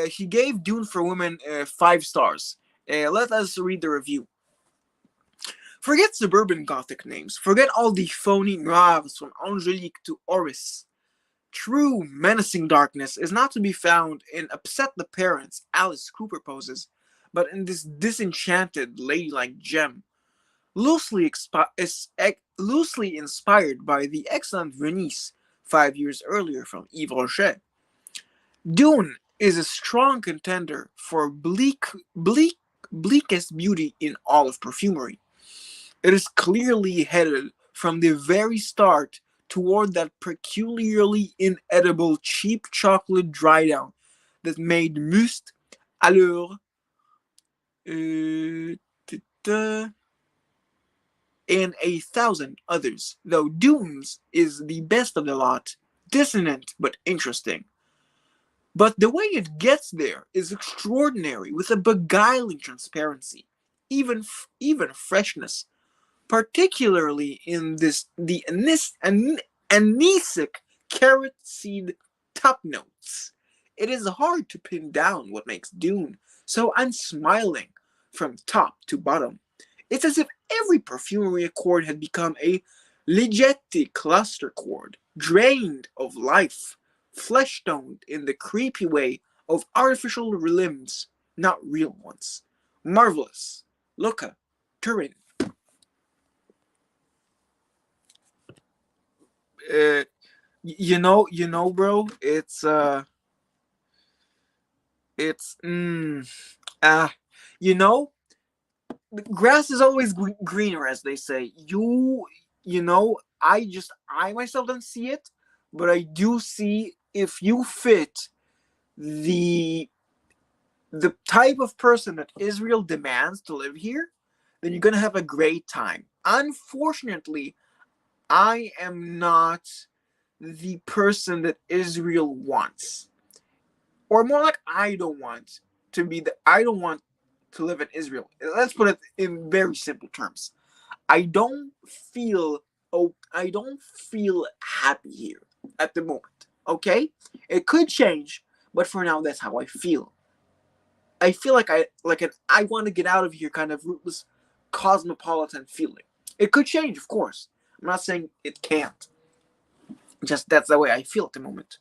He gave Dune for Women 5 stars. Let us read the review. Forget suburban gothic names. Forget all the phony noirs from Angelique to Oris. True menacing darkness is not to be found in Upset the Parents Alice Cooper poses, but in this disenchanted ladylike gem, loosely inspired by the excellent Venice 5 years earlier from Yves Rocher. Dune is a strong contender for bleakest beauty in all of perfumery. It is clearly headed from the very start toward that peculiarly inedible cheap chocolate dry down that made Must, Allure, and a thousand others, though Dunes is the best of the lot, dissonant but interesting. But the way it gets there is extraordinary, with a beguiling transparency, even freshness, particularly in the anisic carrot seed top notes. It is hard to pin down what makes Dune so unsmiling from top to bottom. It's as if every perfumery accord had become a Ligeti cluster chord, drained of life, flesh toned in the creepy way of artificial limbs, not real ones. Marvelous. Luca, Turin. uh, bro. It's ah, you know, grass is always greener, as they say. I myself don't see it, but I do see if you fit the type of person that Israel demands to live here, then you're gonna have a great time. Unfortunately, I am not the person that Israel wants. Or more like I don't want to live in Israel. Let's put it in very simple terms. I don't feel I don't feel happy here at the moment. Okay? It could change, but for now that's how I feel. I feel like I want to get out of here kind of rootless cosmopolitan feeling. It could change, of course. I'm not saying it can't. Just that's the way I feel at the moment.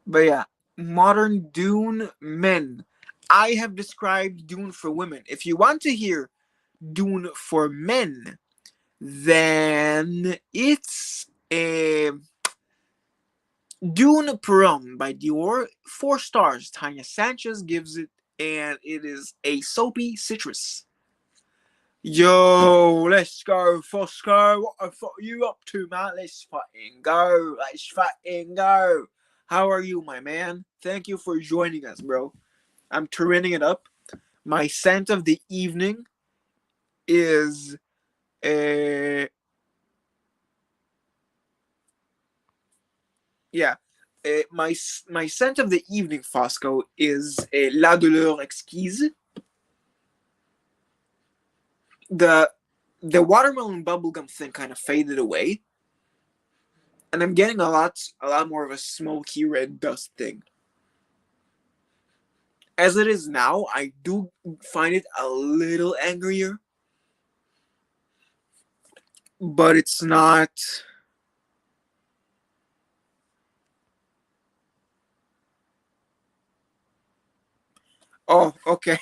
But yeah, modern Dune men. I have described Dune for women. If you want to hear Dune for men, then it's Dune Prom by Dior. 4 stars. Tanya Sanchez gives it, and it is a soapy citrus. Yo, let's go, Fosco. What the fuck are you up to, man? Let's fucking go. Let's fucking go. How are you, my man? Thank you for joining us, bro. I'm turning it up. My scent of the evening is yeah. My scent of the evening, Fosco, is La Douleur Exquise. The watermelon bubblegum thing kind of faded away, and I'm getting a lot more of a smoky red dust thing. As it is now, I do find it a little angrier, but it's not. Oh, okay.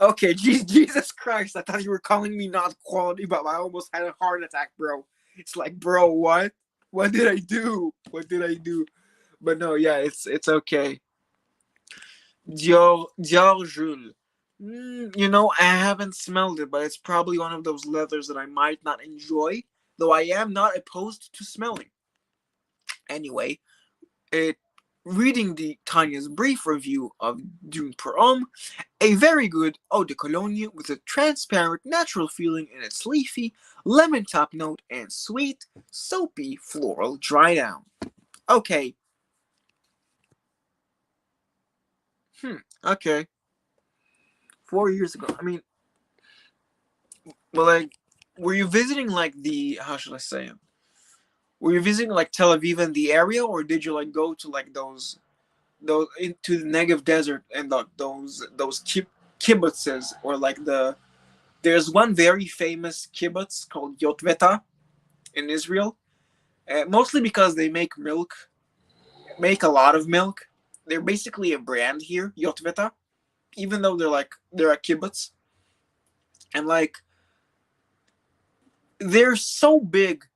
Okay, Jesus Christ, I thought you were calling me not quality, but I almost had a heart attack, bro. It's like, bro, what? What did I do? What did I do? But no, yeah, it's okay. Dior Jules. I haven't smelled it, but it's probably one of those leathers that I might not enjoy, though I am not opposed to smelling. Anyway, it reading the Tanya's brief review of Dune Per Homme, a very good eau de cologne with a transparent, natural feeling in its leafy, lemon top note and sweet, soapy floral dry down. Okay. Okay. 4 years ago. I mean, well, like, were you visiting like the how should I say it? Were you visiting like Tel Aviv and the area, or did you like go to like those into the Negev desert and those kibbutzes, or like there's one very famous kibbutz called Yotveta in Israel, mostly because they make a lot of milk. They're basically a brand here, Yotveta, even though they're a kibbutz, and like they're so big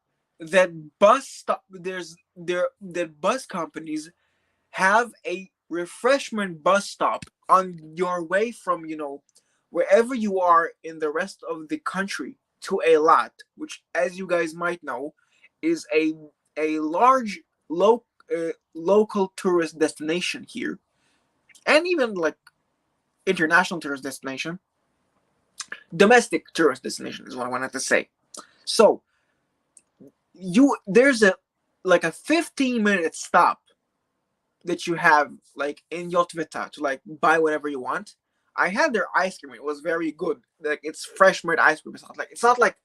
that bus companies have a refreshment bus stop on your way from wherever you are in the rest of the country to Eilat, which, as you guys might know, is a large local tourist destination here, and even like international tourist destination. Domestic tourist destination is what I wanted to say. So there's a 15-minute stop that you have like in Yotveta to like buy whatever you want. I had their ice cream. It was very good. Like, it's fresh made ice cream. It's not like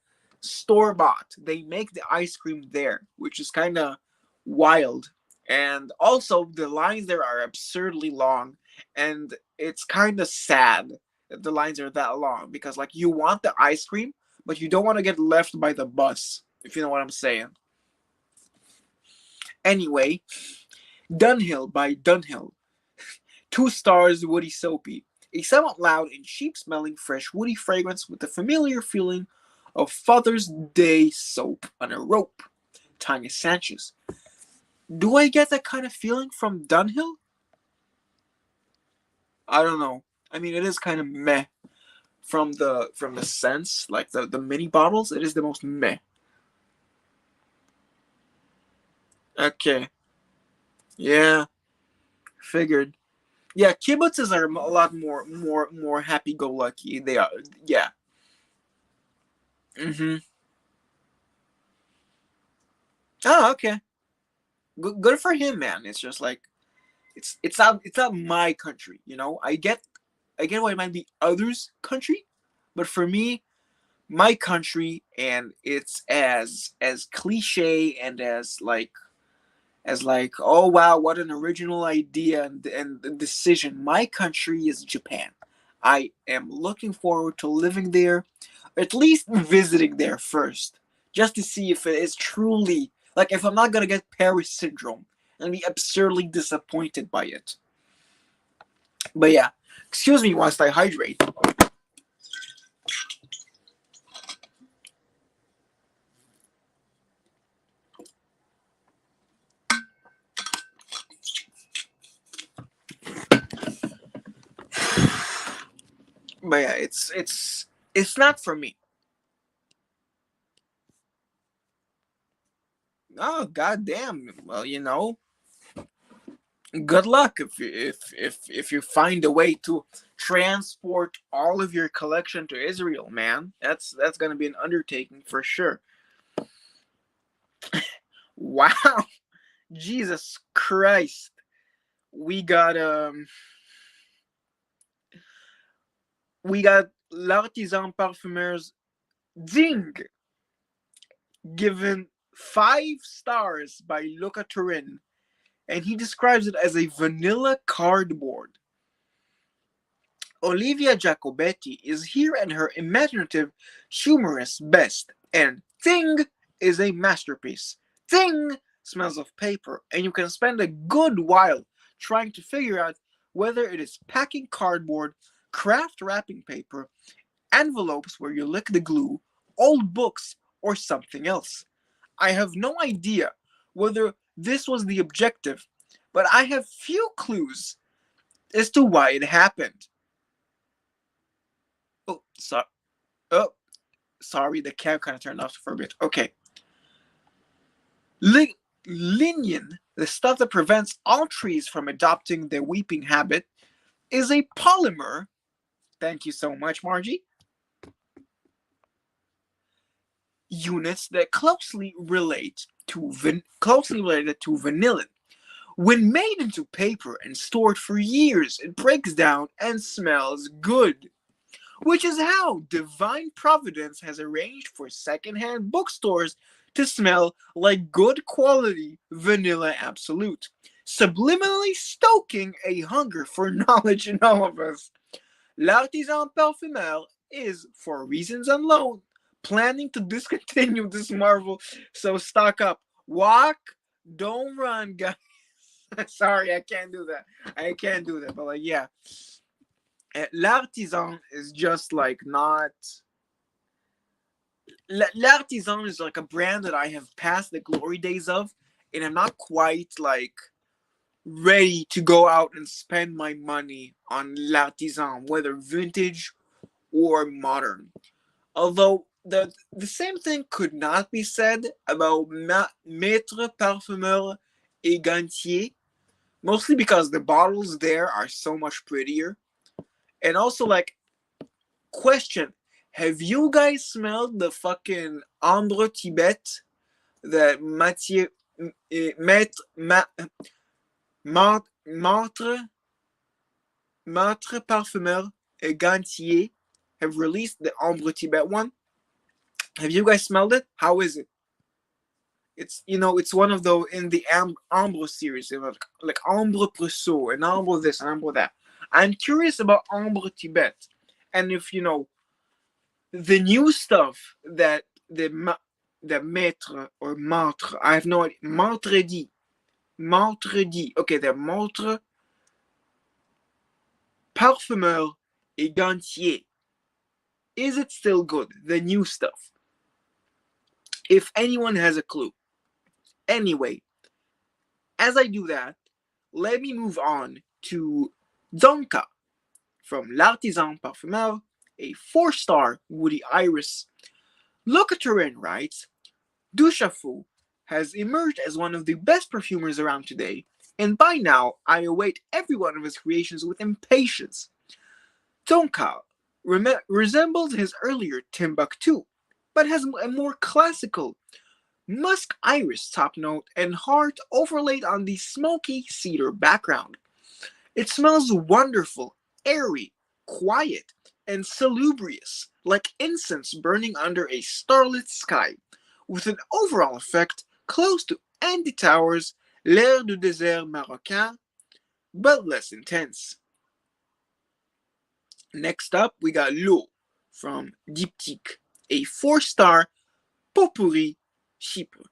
store bought. They make the ice cream there, which is kind of wild. And also the lines there are absurdly long, and it's kind of sad that the lines are that long, because like you want the ice cream, but you don't want to get left by the bus, if you know what I'm saying. Anyway, Dunhill by Dunhill. 2 stars, woody soapy. A somewhat loud and cheap smelling fresh woody fragrance with the familiar feeling of Father's Day soap on a rope. Tanya Sanchez. Do I get that kind of feeling from Dunhill? I don't know. I mean, it is kind of meh from the sense, like the mini bottles. It is the most meh. Okay. Yeah. Figured. Yeah, kibbutzes are a lot more happy go lucky. They are. Yeah. Mm-hmm. Oh, okay. Good for him, man. It's just like it's not my country. I get why it might be others' country, but for me, my country, and it's as cliche and as like, oh wow, what an original idea and decision. My country is Japan. I am looking forward to living there, at least visiting there first, just to see if it is truly, like, if I'm not gonna get Paris syndrome and be absurdly disappointed by it. But yeah, excuse me whilst I hydrate. But yeah, it's not for me. Oh god damn. Well, good luck if you find a way to transport all of your collection to Israel, man. That's gonna be an undertaking for sure. Wow, Jesus Christ. We got l'artisan parfumeurs Ding given 5 stars by Luca Turin, and he describes it as a vanilla cardboard. Olivia Jacobetti is here at her imaginative, humorous best, and Thing is a masterpiece. Thing smells of paper, and you can spend a good while trying to figure out whether it is packing cardboard, craft wrapping paper, envelopes where you lick the glue, old books, or something else. I have no idea whether this was the objective, but I have few clues as to why it happened. So, oh, sorry, the cam kind of turned off for a bit. Okay. Lignin, the stuff that prevents all trees from adopting the weeping habit, is a polymer. Thank you so much, Margie. Units that closely related to vanillin. When made into paper and stored for years, it breaks down and smells good. Which is how divine providence has arranged for secondhand bookstores to smell like good quality vanilla absolute, subliminally stoking a hunger for knowledge in all of us. L'artisan parfumeur is, for reasons unknown, planning to discontinue this marvel, so stock up. Walk, don't run, guys. Sorry, I can't do that. I can't do that, but like, yeah. L'artisan is just like not. L'artisan is like a brand that I have passed the glory days of, and I'm not quite like ready to go out and spend my money on l'artisan, whether vintage or modern. Although the same thing could not be said about Maître Parfumeur et Gantier, mostly because the bottles there are so much prettier. And also, like, question: have you guys smelled the fucking Ambre Tibet that Mathieu, Maître, Martre, Martre Parfumeur et Gantier have released the Ambre Tibet one? Have you guys smelled it? How is it? It's one of those in the Ambre series, like Ambre Presso and Ambre this and Ambre that. I'm curious about Ambre Tibet, and if the new stuff that the maître or martre, I have no idea, martredi, okay, the martre parfumeur et gantier. Is it still good? The new stuff. If anyone has a clue. Anyway, as I do that, let me move on to Donka from L'Artisan Parfumeur, a 4-star Woody Iris. Locaterin writes, Duchafou has emerged as one of the best perfumers around today, and by now I await every one of his creations with impatience. Donka resembles his earlier Timbuktu, but has a more classical musk iris top note and heart overlaid on the smoky cedar background. It smells wonderful, airy, quiet, and salubrious, like incense burning under a starlit sky, with an overall effect close to Andy Towers' L'air du désert marocain, but less intense. Next up, we got L'eau from Diptyque, a 4-star potpourri Chypre.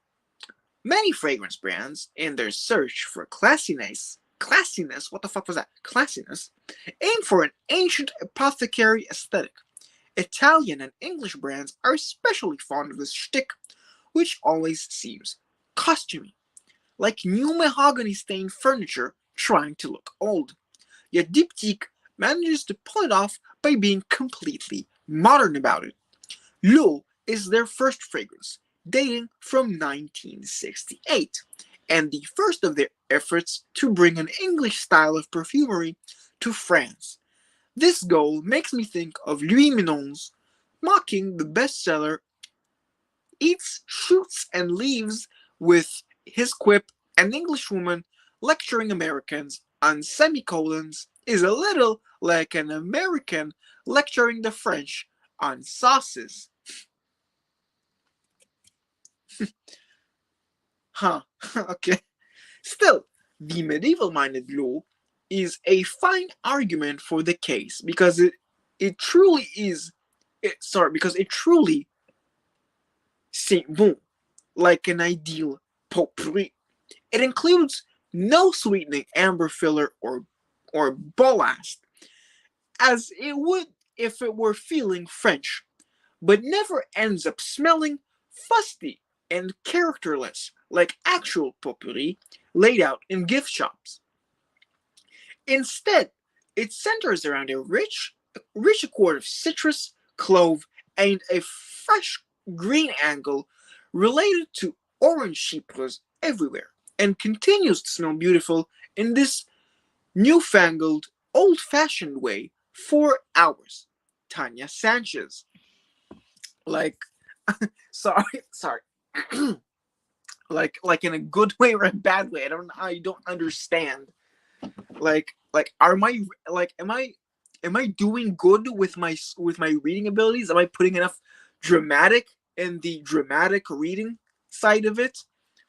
Many fragrance brands, in their search for classiness, what the fuck was that? Classiness, aim for an ancient apothecary aesthetic. Italian and English brands are especially fond of this shtick, which always seems costumey, like new mahogany stained furniture trying to look old. Yet Diptyque manages to pull it off by being completely modern about it. L'eau is their first fragrance, dating from 1968, and the first of their efforts to bring an English style of perfumery to France. This goal makes me think of Louis Minon's mocking the bestseller Eats, Shoots, and Leaves with his quip, an Englishwoman lecturing Americans on semicolons is a little like an American lecturing the French on sauces. Huh, okay. Still, the medieval-minded law is a fine argument for the case because it truly is because it truly c'est bon, like an ideal potpourri. It includes no sweetening amber filler or ballast, as it would if it were feeling French, but never ends up smelling fusty and characterless like actual potpourri laid out in gift shops. Instead, it centers around a rich accord of citrus, clove, and a fresh green angle related to orange chypres everywhere, and continues to smell beautiful in this newfangled, old-fashioned way for hours. Tanya Sanchez. Like, sorry, sorry. like in a good way or a bad way. I don't understand. Are my like am I doing good with my reading abilities? Am I putting enough dramatic in the dramatic reading side of it?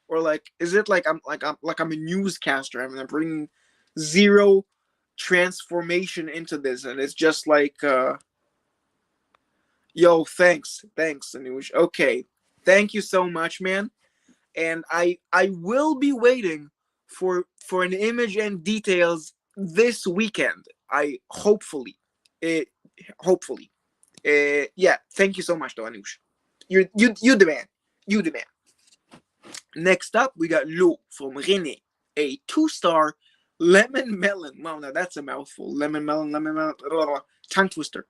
Or like is it like I'm a newscaster? I mean, I'm bringing zero transformation into this, and it's just like yo, thanks, Anush. Okay, thank you so much, man. And I will be waiting for an image and details this weekend. I hopefully, uh, hopefully, yeah. Thank you so much, though, Anush. You the man. You the man. Next up, we got L'eau from Rene, a 2-star lemon melon. Wow, now that's a mouthful. Lemon melon, tongue twister.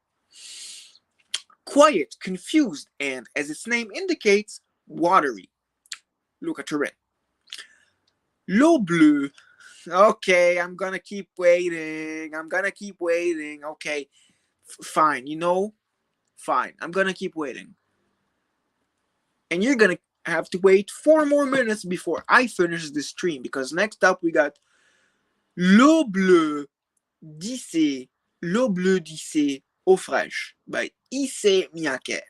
Quiet, confused, and as its name indicates, watery. Look at Turin. L'eau bleue. Okay, I'm gonna keep waiting. Okay, fine. Fine. I'm gonna keep waiting. And you're gonna have to wait 4 more minutes before I finish this stream, because next up we got L'eau bleue d'Issey. L'eau bleue d'Issey eau fraîche by Issey Miyake,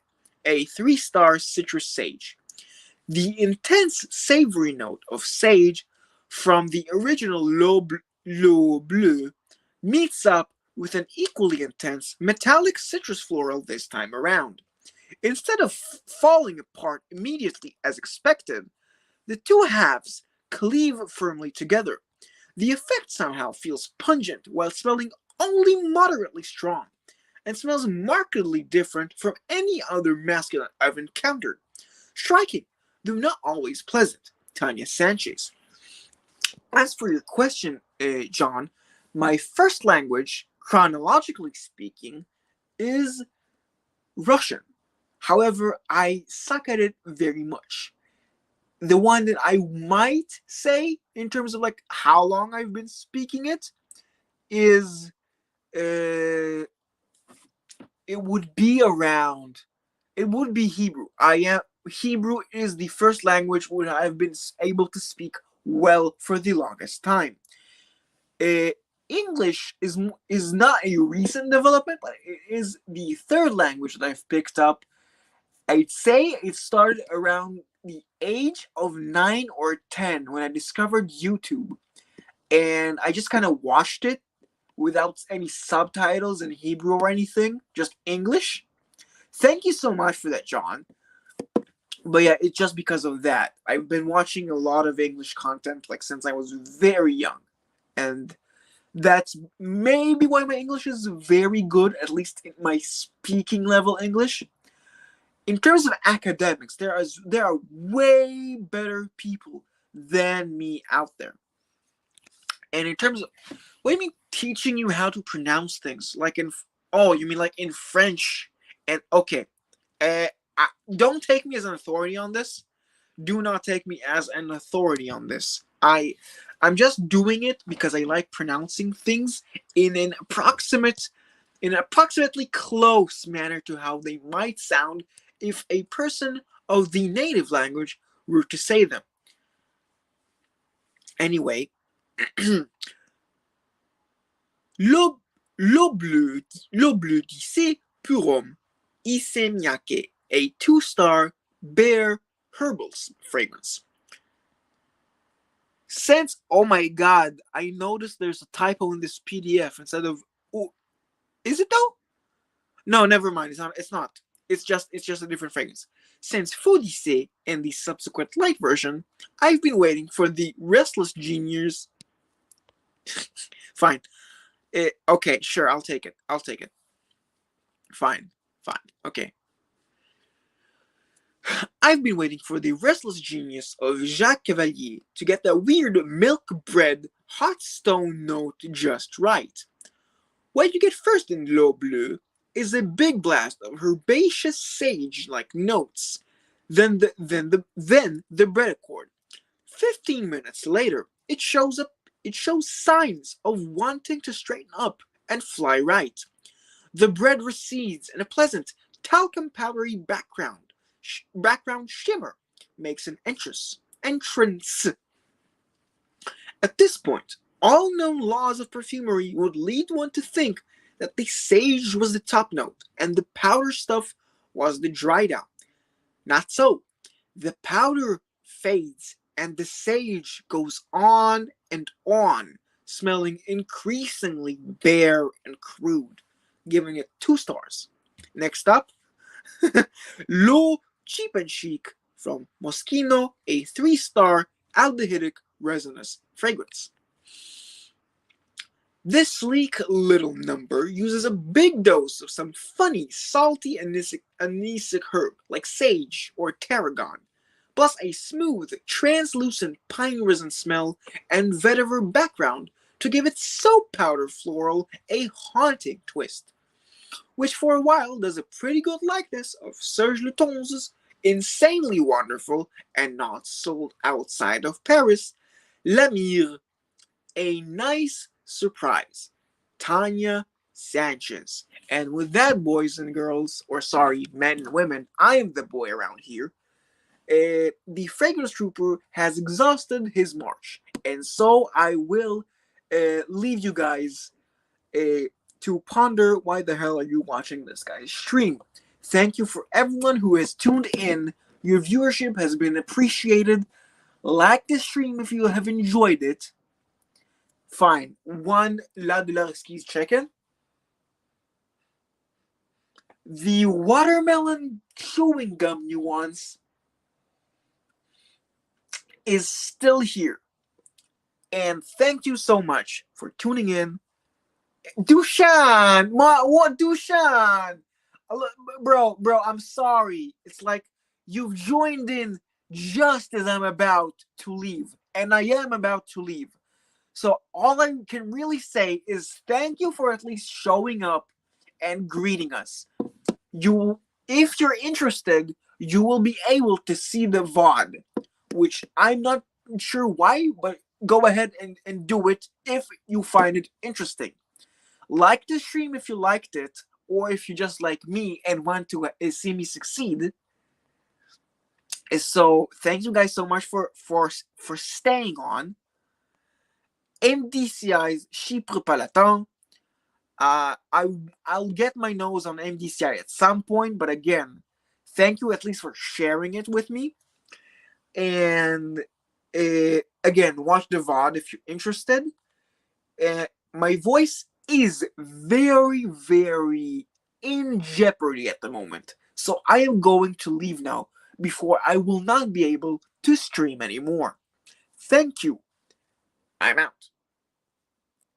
a 3-star citrus sage. The intense savory note of sage from the original L'eau bleue meets up with an equally intense metallic citrus floral this time around. Instead of falling apart immediately as expected, the two halves cleave firmly together. The effect somehow feels pungent while smelling only moderately strong, and smells markedly different from any other masculine I've encountered. Striking, though not always pleasant. Tanya Sanchez. As for your question, John, my first language, chronologically speaking, is Russian. However, I suck at it very much. The one that I might say, in terms of like how long I've been speaking it, is it would be around. It would be Hebrew. Hebrew is the first language where I've been able to speak well for the longest time. English is not a recent development, but it is the third language that I've picked up. I'd say it started around the age of 9 or 10 when I discovered YouTube, and I just kind of watched it without any subtitles in Hebrew or anything, just English. Thank you so much for that, John. But yeah, it's just because of that. I've been watching a lot of English content like since I was very young. And that's maybe why my English is very good, at least in my speaking level English. In terms of academics, there are way better people than me out there. And in terms of, what do you mean teaching you how to pronounce things? Like you mean like in French? And okay, don't take me as an authority on this. Do not take me as an authority on this. I'm just doing it because I like pronouncing things in an approximately close manner to how they might sound if a person of the native language were to say them. Anyway, l'eau bleue d'Issey Purom Issey Miyake, a 2-star bare herbals fragrance. Since, oh my god, I noticed there's a typo in this PDF instead of, oh, is it though? No, never mind. It's not. It's just a different fragrance. Since Foodissey and the subsequent light version, I've been waiting for the Restless Genius. Fine. Okay, sure, I'll take it. Fine. Okay. I've been waiting for the restless genius of Jacques Cavalier to get that weird milk bread hot stone note just right. What did you get first in L'eau bleue? is a big blast of herbaceous sage-like notes. Then the bread accord. 15 minutes later, it shows up. It shows signs of wanting to straighten up and fly right. The bread recedes, and a pleasant talcum powdery background shimmer makes an entrance. At this point, all known laws of perfumery would lead one to think that the sage was the top note and the powder stuff was the dry down. Not so. The powder fades and the sage goes on, smelling increasingly bare and crude, giving it 2 stars. Next up, L'eau Cheap and Chic from Moschino, a 3-star aldehydic resinous fragrance. This sleek little number uses a big dose of some funny, salty anisic herb like sage or tarragon, plus a smooth, translucent pine resin smell and vetiver background to give its soap powder floral a haunting twist, which for a while does a pretty good likeness of Serge Luton's insanely wonderful and not sold outside of Paris, La Mire. A nice surprise. Tanya Sanchez. And with that, boys and girls, or sorry, men and women, I am the boy around here. The fragrance trooper has exhausted his march, and so I will leave you guys to ponder why the hell are you watching this guy's stream. Thank you for everyone who has tuned in. Your viewership has been appreciated. Like this stream if you have enjoyed it. Fine. One La de la Risquise chicken. The watermelon chewing gum nuance is still here. And thank you so much for tuning in. Dushan! What Dushan? Bro, I'm sorry. It's like you've joined in just as I'm about to leave. And I am about to leave. So all I can really say is thank you for at least showing up and greeting us. If you're interested, you will be able to see the VOD, which I'm not sure why, but go ahead and do it if you find it interesting. Like the stream if you liked it, or if you just like me and want to see me succeed. So thank you guys so much for staying on. MDCI's Chypre Palatin. I'll get my nose on MDCI at some point, but again, thank you at least for sharing it with me. And again, watch the VOD if you're interested. My voice is very, very in jeopardy at the moment, so I am going to leave now before I will not be able to stream anymore. Thank you. I'm out.